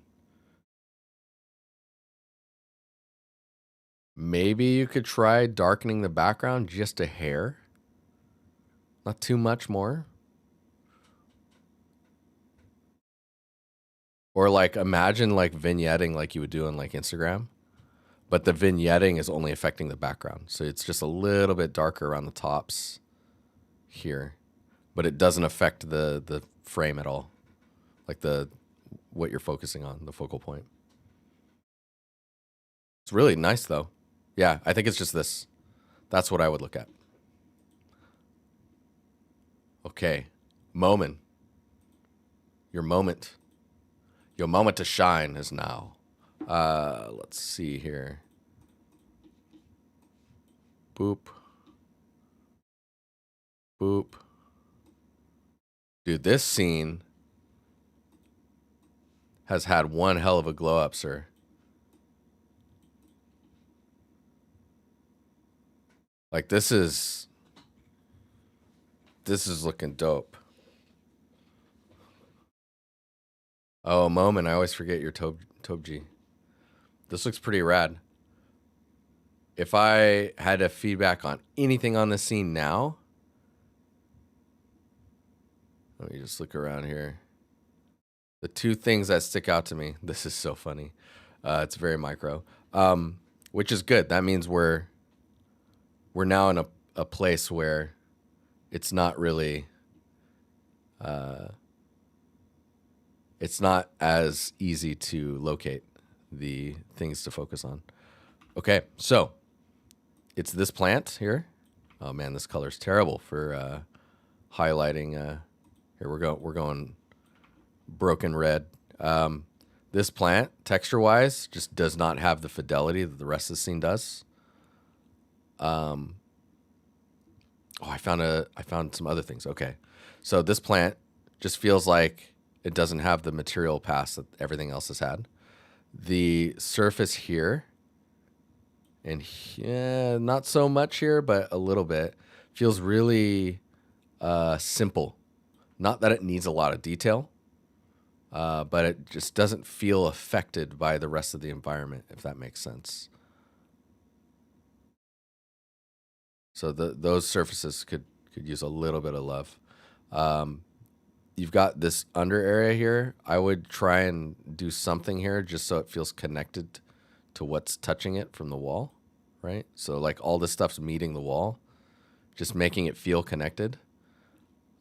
Maybe you could try darkening the background just a hair. Not too much more. Or like imagine like vignetting like you would do on like Instagram, but the vignetting is only affecting the background. So it's just a little bit darker around the tops here, but it doesn't affect the frame at all. Like what you're focusing on, the focal point. It's really nice though. Yeah, I think it's just this. That's what I would look at. Okay, Momen. Your moment. Your moment to shine is now. Let's see here. Boop. Boop. Dude, this scene has had one hell of a glow up, sir. Like this is looking dope. Oh, Momen, I always forget your Tobji. This looks pretty rad. If I had a feedback on anything on the scene now, let me just look around here. The two things that stick out to me, this is so funny. It's very micro, which is good. That means we're now in a place where it's not really, it's not as easy to locate the things to focus on. Okay, so it's this plant here. Oh man, this color's terrible for highlighting. Here we're going broken red. This plant, texture-wise, just does not have the fidelity that the rest of the scene does. Oh, I found some other things. Okay, so this plant just feels like it doesn't have the material pass that everything else has had. The surface here, and yeah, not so much here, but a little bit, feels really simple. Not that it needs a lot of detail, but it just doesn't feel affected by the rest of the environment, if that makes sense. So those surfaces could use a little bit of love. You've got this under area here. I would try and do something here just so it feels connected to what's touching it from the wall, right? So like all this stuff's meeting the wall, just making it feel connected.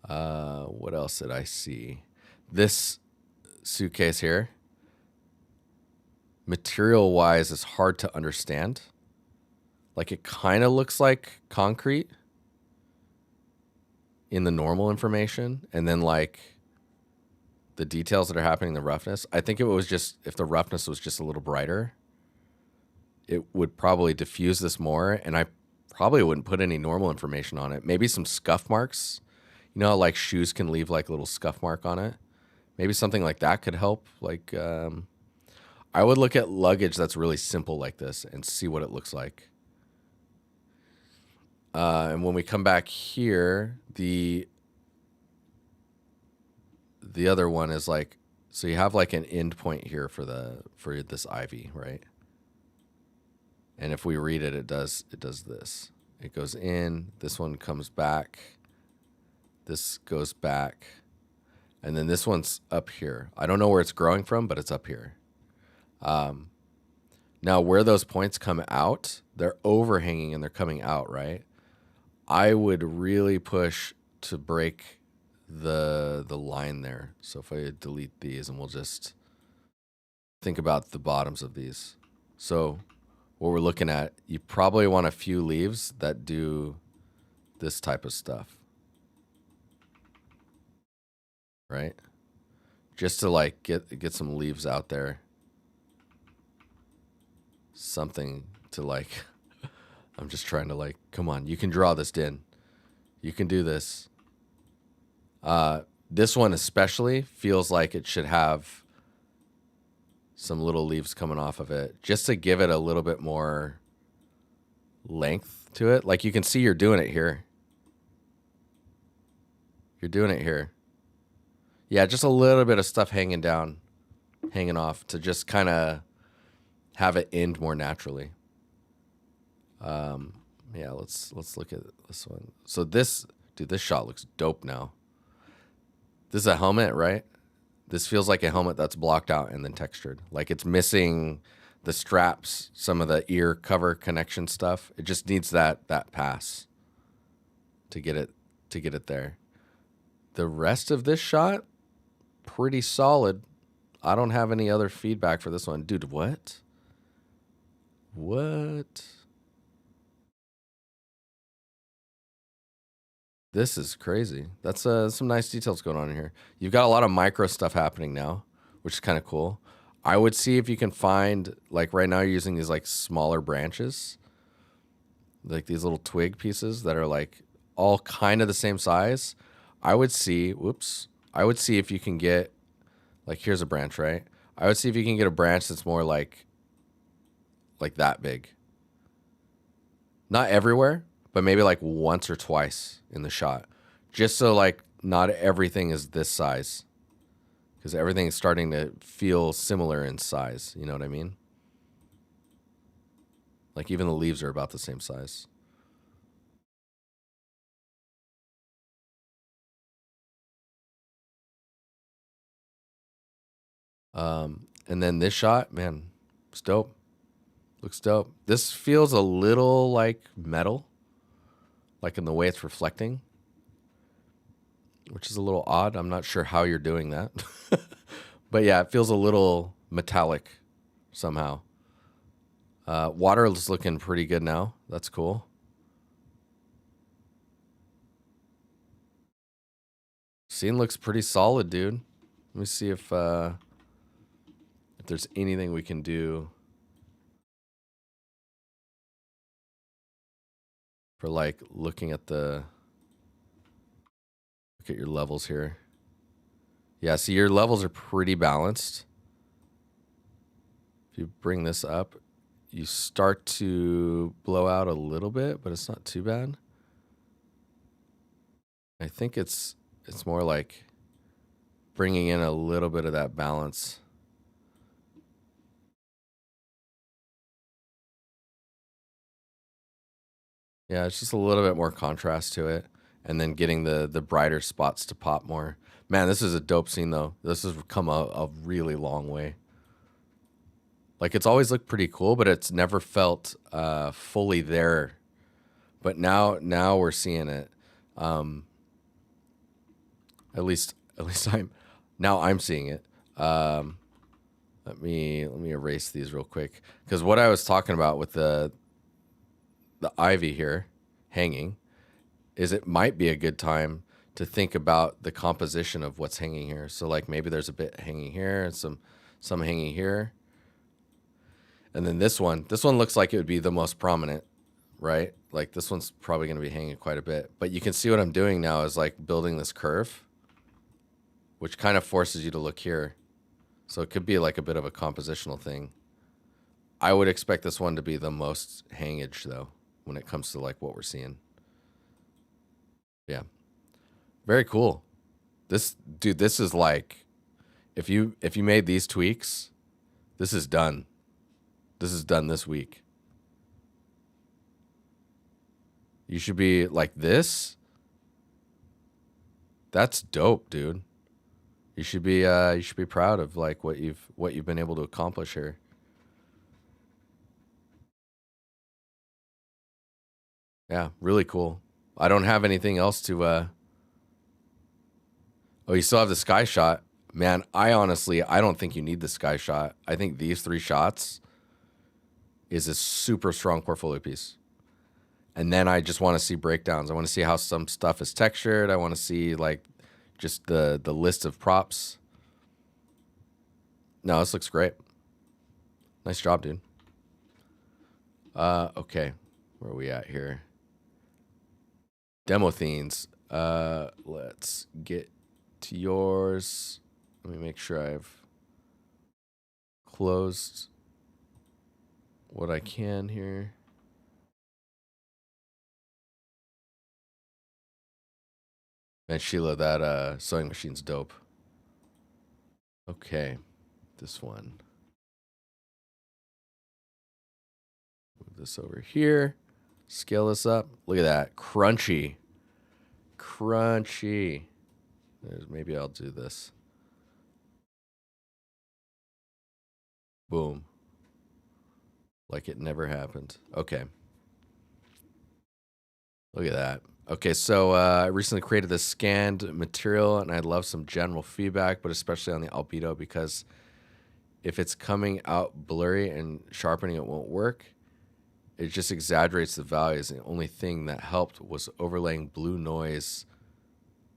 What else did I see? This suitcase here, material-wise, is hard to understand. Like it kind of looks like concrete in the normal information, and then like the details that are happening, the roughness. I think it was just, if the roughness was just a little brighter, it would probably diffuse this more, and I probably wouldn't put any normal information on it. Maybe some scuff marks. You know how like shoes can leave like a little scuff mark on it? Maybe something like that could help. Like I would look at luggage that's really simple like this and see what it looks like. And when we come back here, the other one is like, so you have like an end point here for this ivy, right? And if we read it, it does this. It goes in, this one comes back, this goes back, and then this one's up here. I don't know where it's growing from, but it's up here. Now where those points come out, they're overhanging and they're coming out, right? I would really push to break the line there. So if I delete these, and we'll just think about the bottoms of these. So what we're looking at, you probably want a few leaves that do this type of stuff, right? Just to like get some leaves out there. Something to like, I'm just trying to like, come on, you can draw this, Din. You can do this. This one especially feels like it should have some little leaves coming off of it just to give it a little bit more length to it. Like you can see you're doing it here. You're doing it here. Yeah, just a little bit of stuff hanging down, hanging off to just kind of have it end more naturally. Yeah, let's look at this one. So this, dude, this shot looks dope now. This is a helmet, right? This feels like a helmet that's blocked out and then textured. Like it's missing the straps, some of the ear cover connection stuff. It just needs that pass to get it there. The rest of this shot, pretty solid. I don't have any other feedback for this one. Dude, what? What? This is crazy. That's some nice details going on in here. You've got a lot of micro stuff happening now, which is kind of cool. I would see if you can find, like right now you're using these like smaller branches, like these little twig pieces that are like all kind of the same size. I would see if you can get, like here's a branch, right? I would see if you can get a branch that's more like that big. Not everywhere, but maybe like once or twice in the shot. Just so like not everything is this size. Because everything is starting to feel similar in size. You know what I mean? Like even the leaves are about the same size. And then this shot, man, it's dope. Looks dope. This feels a little like metal, like in the way it's reflecting, which is a little odd. I'm not sure how you're doing that. But yeah, it feels a little metallic somehow. Water is looking pretty good now. That's cool. Scene looks pretty solid, dude. Let me see if there's anything we can do for like looking at look at your levels here. Yeah, see your levels are pretty balanced. If you bring this up, you start to blow out a little bit, but it's not too bad. I think it's more like bringing in a little bit of that balance. Yeah, it's just a little bit more contrast to it, and then getting the brighter spots to pop more. Man, this is a dope scene though. This has come a really long way. Like it's always looked pretty cool, but it's never felt fully there. But now we're seeing it. At least I'm seeing it. Let me erase these real quick, because what I was talking about with the ivy here hanging is it might be a good time to think about the composition of what's hanging here. So like maybe there's a bit hanging here and some hanging here. And then this one looks like it would be the most prominent, right? Like this one's probably going to be hanging quite a bit. But you can see what I'm doing now is like building this curve, which kind of forces you to look here. So it could be like a bit of a compositional thing. I would expect this one to be the most hangage though, when it comes to like what we're seeing. Yeah. Very cool. This is like, if you made these tweaks, this is done. This is done this week. You should be like this. That's dope, dude. You should be proud of like what you've been able to accomplish here. Yeah, really cool. I don't have anything else to oh, you still have the sky shot. Man, I don't think you need the sky shot. I think these 3 shots is a super strong portfolio piece. And then I just want to see breakdowns. I want to see how some stuff is textured. I want to see like just the list of props. No, this looks great. Nice job, dude. Okay. Where are we at here? Demo themes. Let's get to yours. Let me make sure I've closed what I can here. Man, Sheila, that sewing machine's dope. Okay, this one. Move this over here. Scale this up. Look at that. Crunchy. Crunchy. Maybe I'll do this. Boom. Like it never happened. Okay. Look at that. Okay, so I recently created this scanned material, and I'd love some general feedback, but especially on the albedo, because if it's coming out blurry and sharpening it won't work. It just exaggerates the values. The only thing that helped was overlaying blue noise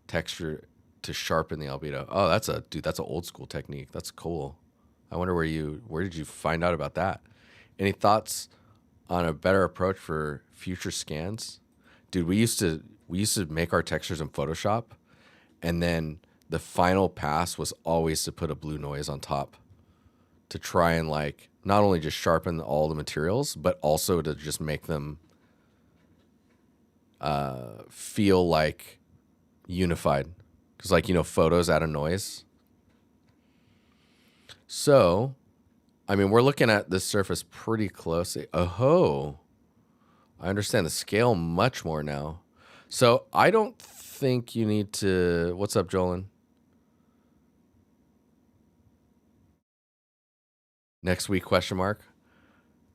texture to sharpen the albedo. Oh, that's an old school technique. That's cool. I wonder where did you find out about that? Any thoughts on a better approach for future scans? Dude, we used to make our textures in Photoshop, and then the final pass was always to put a blue noise on top to try and like not only just sharpen all the materials, but also to just make them feel like unified. Because like, photos add a noise. So, I mean, we're looking at this surface pretty closely. Oh, I understand the scale much more now. So I don't think you need to... What's up, Jolin? Next week, question mark?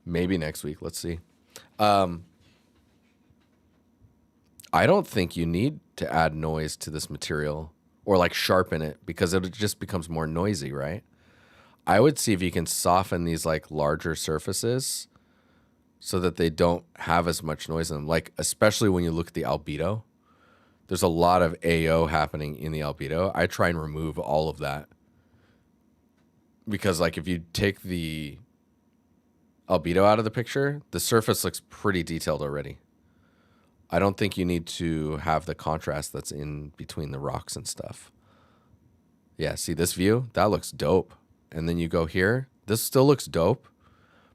Maybe next week. Let's see. I don't think you need to add noise to this material or like sharpen it, because it just becomes more noisy, right? I would see if you can soften these like larger surfaces so that they don't have as much noise in them. Like, especially when you look at the albedo, there's a lot of AO happening in the albedo. I try and remove all of that. Because like if you take the albedo out of the picture, the surface looks pretty detailed already. I don't think you need to have the contrast that's in between the rocks and stuff. Yeah, see this view? That looks dope. And then you go here. This still looks dope,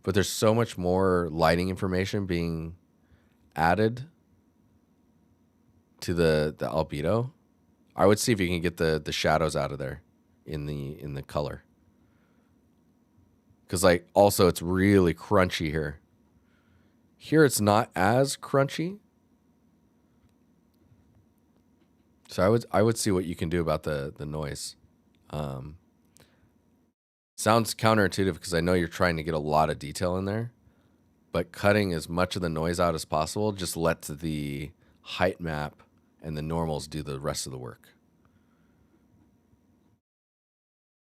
but there's so much more lighting information being added to the albedo. I would see if you can get the shadows out of there in the color. Because like also it's really crunchy here. Here it's not as crunchy. So I would see what you can do about the noise. Sounds counterintuitive because I know you're trying to get a lot of detail in there, but cutting as much of the noise out as possible just lets the height map and the normals do the rest of the work.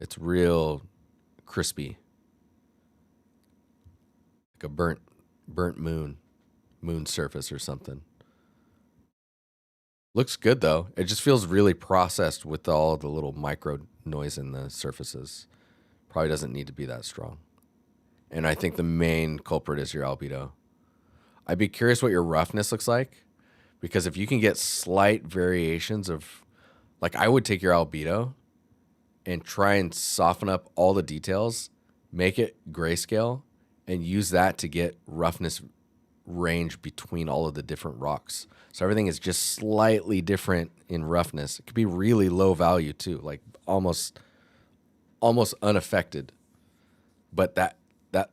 It's real crispy. Like a burnt moon surface or something. Looks good though. It just feels really processed with all the little micro noise in the surfaces. Probably doesn't need to be that strong. And I think the main culprit is your albedo. I'd be curious what your roughness looks like, because if you can get slight variations of, like I would take your albedo and try and soften up all the details, make it grayscale, and use that to get roughness range between all of the different rocks. So everything is just slightly different in roughness. It could be really low value too, like almost unaffected. But that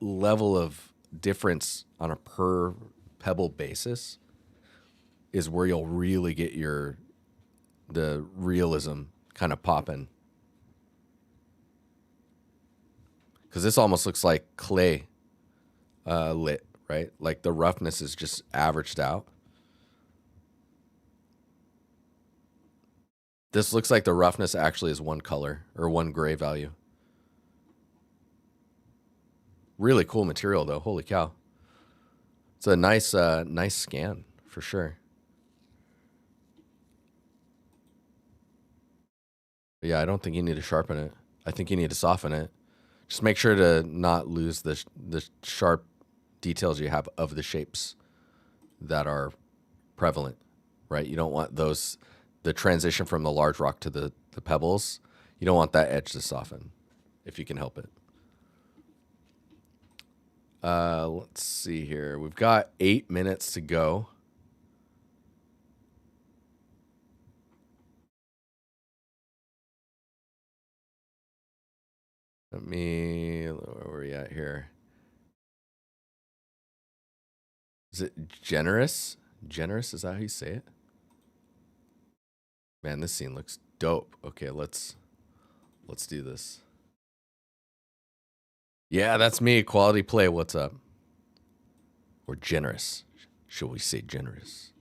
level of difference on a per pebble basis is where you'll really get the realism kind of popping. Because this almost looks like clay lit, right? Like the roughness is just averaged out. This looks like the roughness actually is one color or one gray value. Really cool material though. Holy cow. It's a nice, nice scan for sure. But yeah, I don't think you need to sharpen it. I think you need to soften it. Just make sure to not lose the sharp details you have of the shapes that are prevalent, right? You don't want those, the transition from the large rock to the pebbles, you don't want that edge to soften if you can help it. Let's see here. We've got 8 minutes to go. Where are we at here? Is it generous? Generous, is that how you say it? Man, this scene looks dope. Okay, let's do this. Yeah, that's me. Quality play. What's up? Or generous. Shall we say generous?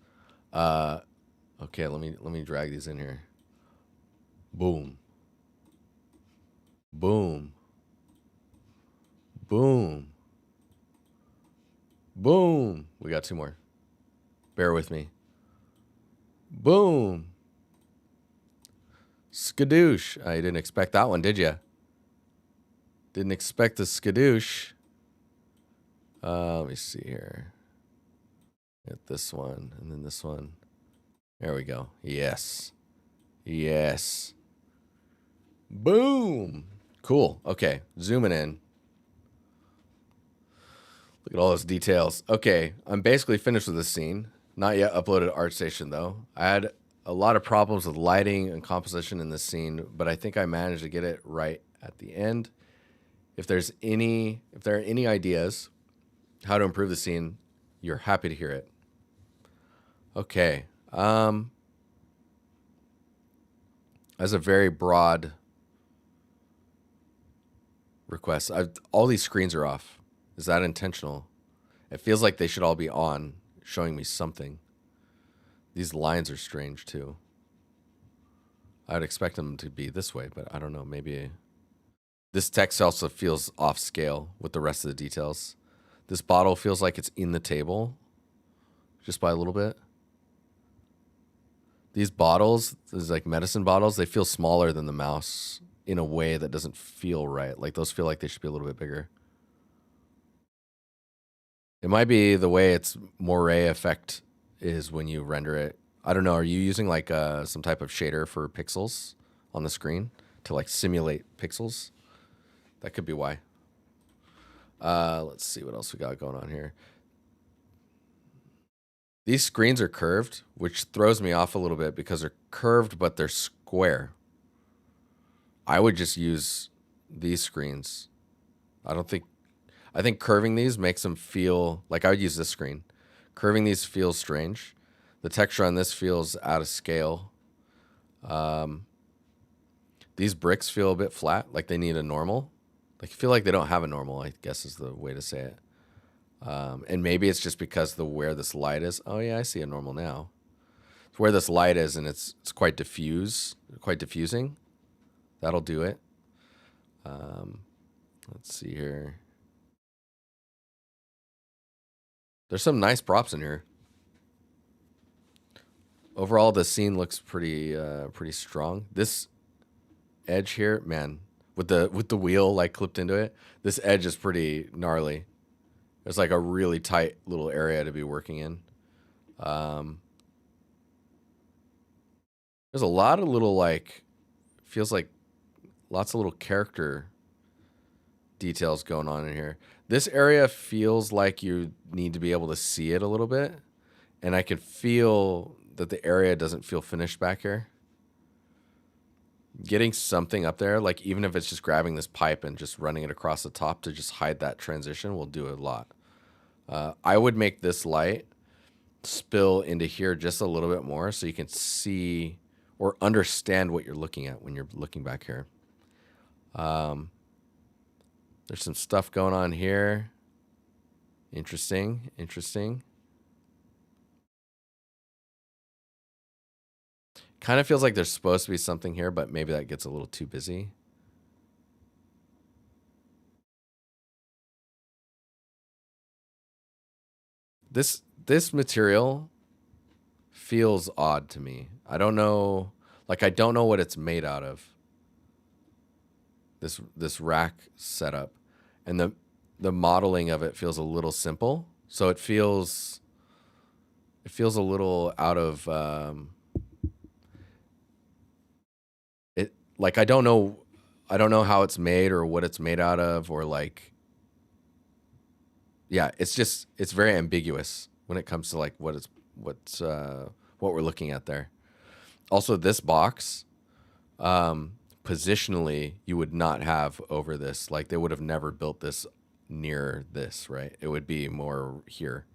Okay, let me drag these in here. Boom. Boom. Boom. Boom. We got 2 more. Bear with me. Boom. Skadoosh. I didn't expect that one, did you? Didn't expect the skadoosh. Let me see here. Get this one and then this one. There we go. Yes. Yes. Boom. Cool. Okay. Zooming in. Look at all those details. Okay. I'm basically finished with this scene. Not yet uploaded to ArtStation though. I had a lot of problems with lighting and composition in this scene, but I think I managed to get it right at the end. If there are any ideas how to improve the scene, you're happy to hear it. Okay. As a very broad request, all these screens are off. Is that intentional? It feels like they should all be on, showing me something. These lines are strange too. I'd expect them to be this way, but I don't know. Maybe this text also feels off scale with the rest of the details. This bottle feels like it's in the table just by a little bit. These bottles, these like medicine bottles, they feel smaller than the mouse in a way that doesn't feel right. Like those feel like they should be a little bit bigger. It might be the way its moire effect is when you render it. I don't know. Are you using like some type of shader for pixels on the screen to like simulate pixels? That could be why. Let's see what else we got going on here. These screens are curved, which throws me off a little bit because they're curved, but they're square. I would just use these screens. I think curving these makes them feel like I would use this screen. Curving these feels strange. The texture on this feels out of scale. These bricks feel a bit flat, like they need a normal. Like I feel like they don't have a normal, I guess is the way to say it. And maybe it's just because where this light is. Oh yeah, I see a normal now. It's where this light is, and it's quite diffusing. That'll do it. Let's see here. There's some nice props in here. Overall, the scene looks pretty strong. This edge here, man, with the wheel like clipped into it, this edge is pretty gnarly. It's like a really tight little area to be working in. There's a lot of little like, feels like lots of little character details going on in here. This area feels like you need to be able to see it a little bit. And I can feel that the area doesn't feel finished back here. Getting something up there, like even if it's just grabbing this pipe and just running it across the top to just hide that transition will do a lot. I would make this light spill into here just a little bit more so you can see or understand what you're looking at when you're looking back here. There's some stuff going on here. Interesting. Kind of feels like there's supposed to be something here, but maybe that gets a little too busy. This material feels odd to me. I don't know, like I don't know what it's made out of. This rack setup, and the modeling of it feels a little simple. So it feels a little out of it. Like I don't know how it's made or what it's made out of, or like, yeah, it's very ambiguous when it comes to like what we're looking at there. Also, this box, positionally, you would not have over this. Like they would have never built this near this, right? It would be more here.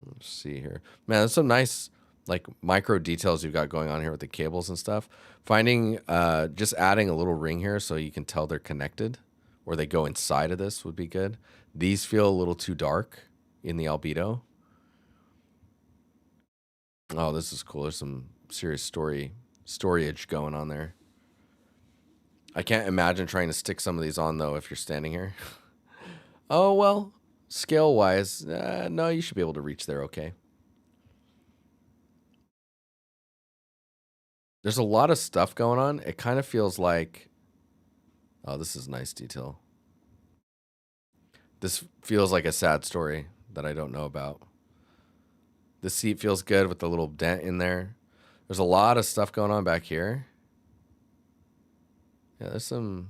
Let's see here. Man, there's some nice like micro details you've got going on here with the cables and stuff. Finding just adding a little ring here so you can tell they're connected or they go inside of this would be good. These feel a little too dark in the albedo. Oh, this is cool. There's some serious storage going on there. I can't imagine trying to stick some of these on though if you're standing here. Oh, well, scale wise, no, you should be able to reach there okay. There's a lot of stuff going on. It kind of feels like, oh, this is nice detail. This feels like a sad story that I don't know about. The seat feels good with the little dent in there. There's a lot of stuff going on back here. Yeah, there's some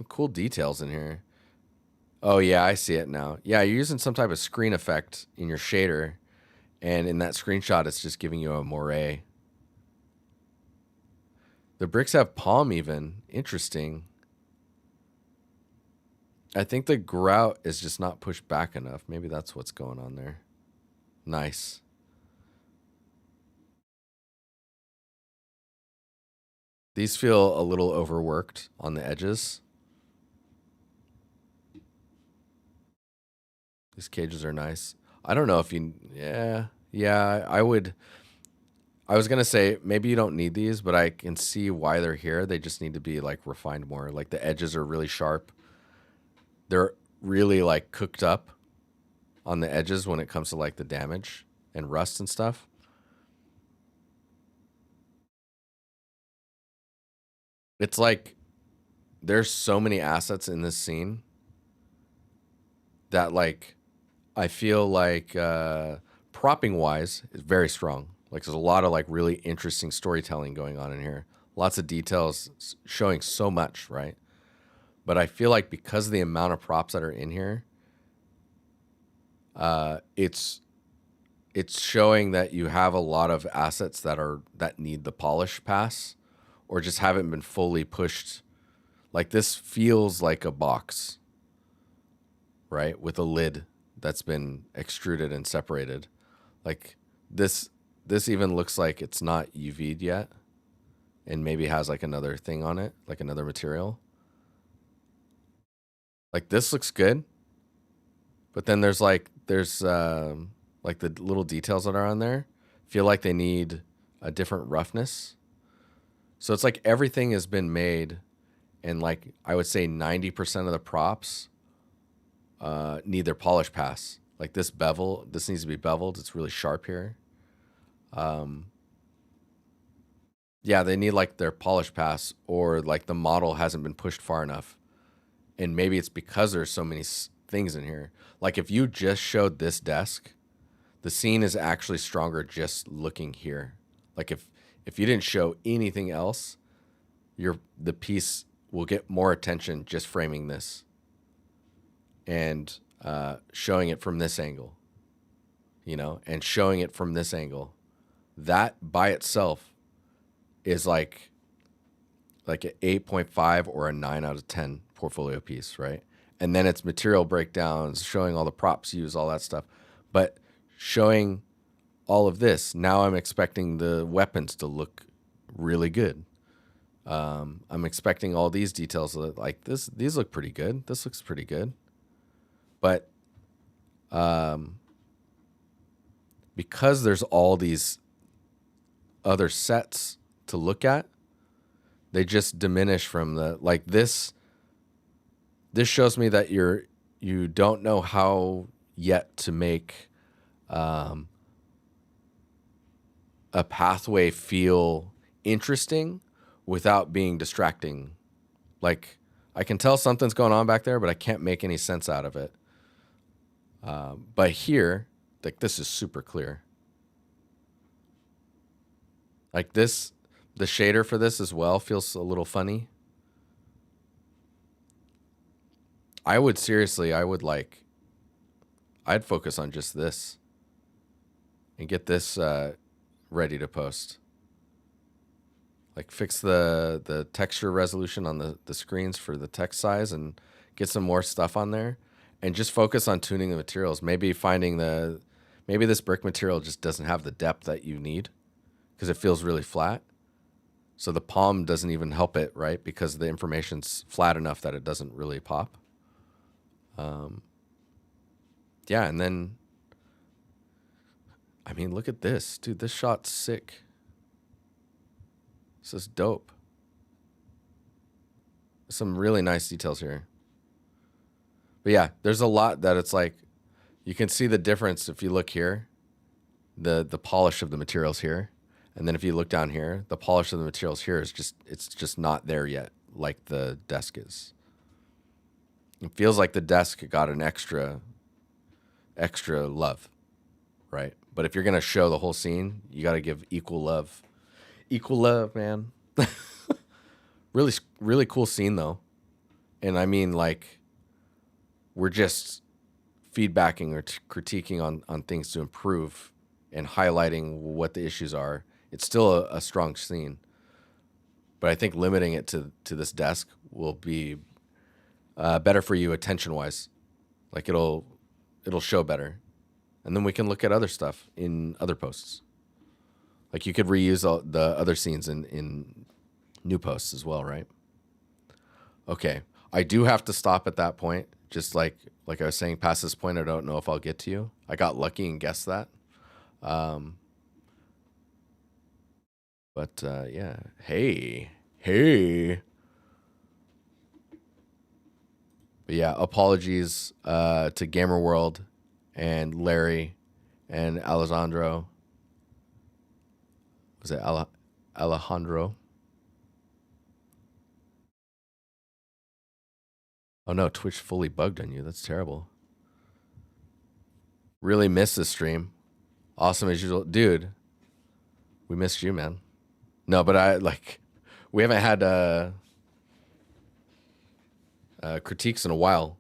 cool details in here. Oh yeah, I see it now. Yeah, you're using some type of screen effect in your shader, and in that screenshot, it's just giving you a moire. The bricks have palm even. Interesting. I think the grout is just not pushed back enough. Maybe that's what's going on there. Nice. These feel a little overworked on the edges. These cages are nice. I don't know if you, yeah, I would. I was gonna say maybe you don't need these, but I can see why they're here. They just need to be like refined more. Like the edges are really sharp. They're really like cooked up on the edges when it comes to like the damage and rust and stuff. It's like there's so many assets in this scene that like I feel like propping wise is very strong. Like there's a lot of like really interesting storytelling going on in here. Lots of details showing so much, right? But I feel like because of the amount of props that are in here, it's showing that you have a lot of assets that need the polish pass or just haven't been fully pushed. Like this feels like a box, right? With a lid that's been extruded and separated. Like this even looks like it's not UV'd yet and maybe has like another thing on it, like another material. Like this looks good. But then there's like the little details that are on there feel like they need a different roughness. So it's like everything has been made, and like I would say 90% of the props need their polish pass. Like this bevel, this needs to be beveled. It's really sharp here. Yeah, they need like their polish pass, or like the model hasn't been pushed far enough. And maybe it's because there's so many things in here. Like if you just showed this desk, the scene is actually stronger just looking here. Like if you didn't show anything else, the piece will get more attention just framing this and showing it from this angle, and showing it from this angle. That by itself is like an 8.5 or a 9 out of 10 portfolio piece, right? And then it's material breakdowns, showing all the props used, all that stuff. But showing all of this, now I'm expecting the weapons to look really good. I'm expecting all these details like this. These look pretty good. This looks pretty good. But because there's all these other sets to look at, they just diminish from the, like, this shows me that you don't know how yet to make a pathway feel interesting without being distracting. Like, I can tell something's going on back there, but I can't make any sense out of it. But here, like, this is super clear. Like this, the shader for this as well feels a little funny. I would I'd focus on just this and get this ready to post. Like, fix the texture resolution on the screens for the text size and get some more stuff on there, and just focus on tuning the materials. Maybe maybe this brick material just doesn't have the depth that you need because it feels really flat. So the palm doesn't even help it, right? Because the information's flat enough that it doesn't really pop. Yeah, and then, I mean, look at this. Dude, this shot's sick. This is dope. Some really nice details here. But yeah, there's a lot that it's like, you can see the difference if you look here, the polish of the materials here. And then if you look down here, the polish of the materials here is it's just not there yet, like the desk is. It feels like the desk got an extra love, right? But if you're going to show the whole scene, you got to give equal love. Equal love, man. Really, really cool scene, though. And I mean, like, we're just feedbacking or critiquing on things to improve and highlighting what the issues are. It's still a strong scene. But I think limiting it to this desk will be better for you attention-wise. Like, it'll show better. And then we can look at other stuff in other posts. Like, you could reuse the other scenes in new posts as well, right? Okay. I do have to stop at that point. Just like I was saying, past this point, I don't know if I'll get to you. I got lucky and guessed that. But yeah. Hey. But yeah, apologies to Gamer World and Larry and Alessandro. Was it Alejandro? Oh no, Twitch fully bugged on you. That's terrible. Really missed this stream. Awesome as usual. Dude, we missed you, man. No, but we haven't had critiques in a while.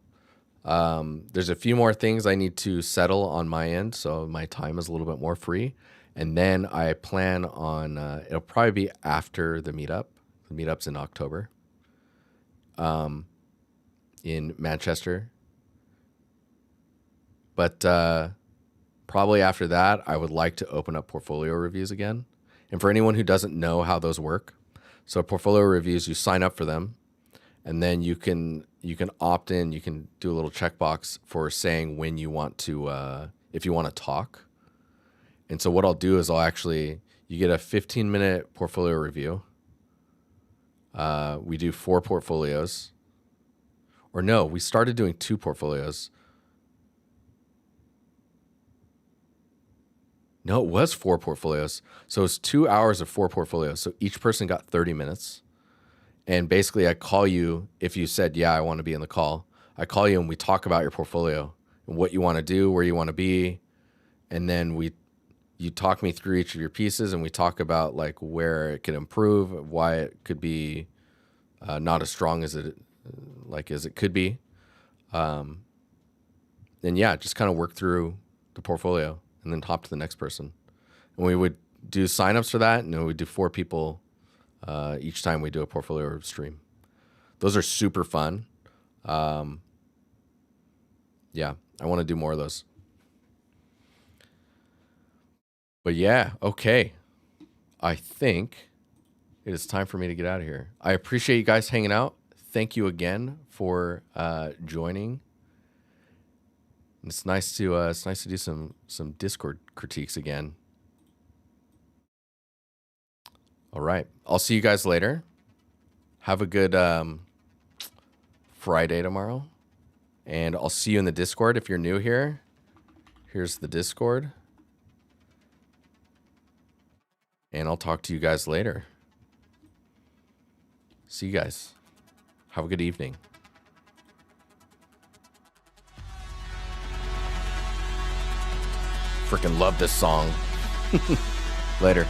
There's a few more things I need to settle on my end, so my time is a little bit more free. And then I plan on, it'll probably be after the meetup. The meetup's in October in Manchester. But probably after that, I would like to open up portfolio reviews again. And for anyone who doesn't know how those work, so portfolio reviews, you sign up for them, and then you can opt in. You can do a little checkbox for saying when you want to, if you want to talk. And so what I'll do is you get a 15-minute portfolio review. We do 4 portfolios. Or no, we started doing 2 portfolios. No, it was 4 portfolios. So it's 2 hours of 4 portfolios. So each person got 30 minutes. And basically I call you if you said, yeah, I want to be in the call. I call you and we talk about your portfolio and what you want to do, where you want to be. And then you talk me through each of your pieces and we talk about like where it could improve, why it could be not as strong as it could be. And yeah, just kind of work through the portfolio and then hop to the next person. And we would do signups for that, and we would do 4 people each time we do a portfolio stream. Those are super fun. Yeah, I want to do more of those. But yeah, okay. I think it is time for me to get out of here. I appreciate you guys hanging out. Thank you again for joining. It's nice to do some Discord critiques again. All right. I'll see you guys later. Have a good Friday tomorrow. And I'll see you in the Discord if you're new here. Here's the Discord. And I'll talk to you guys later. See you guys. Have a good evening. Freaking love this song. Later.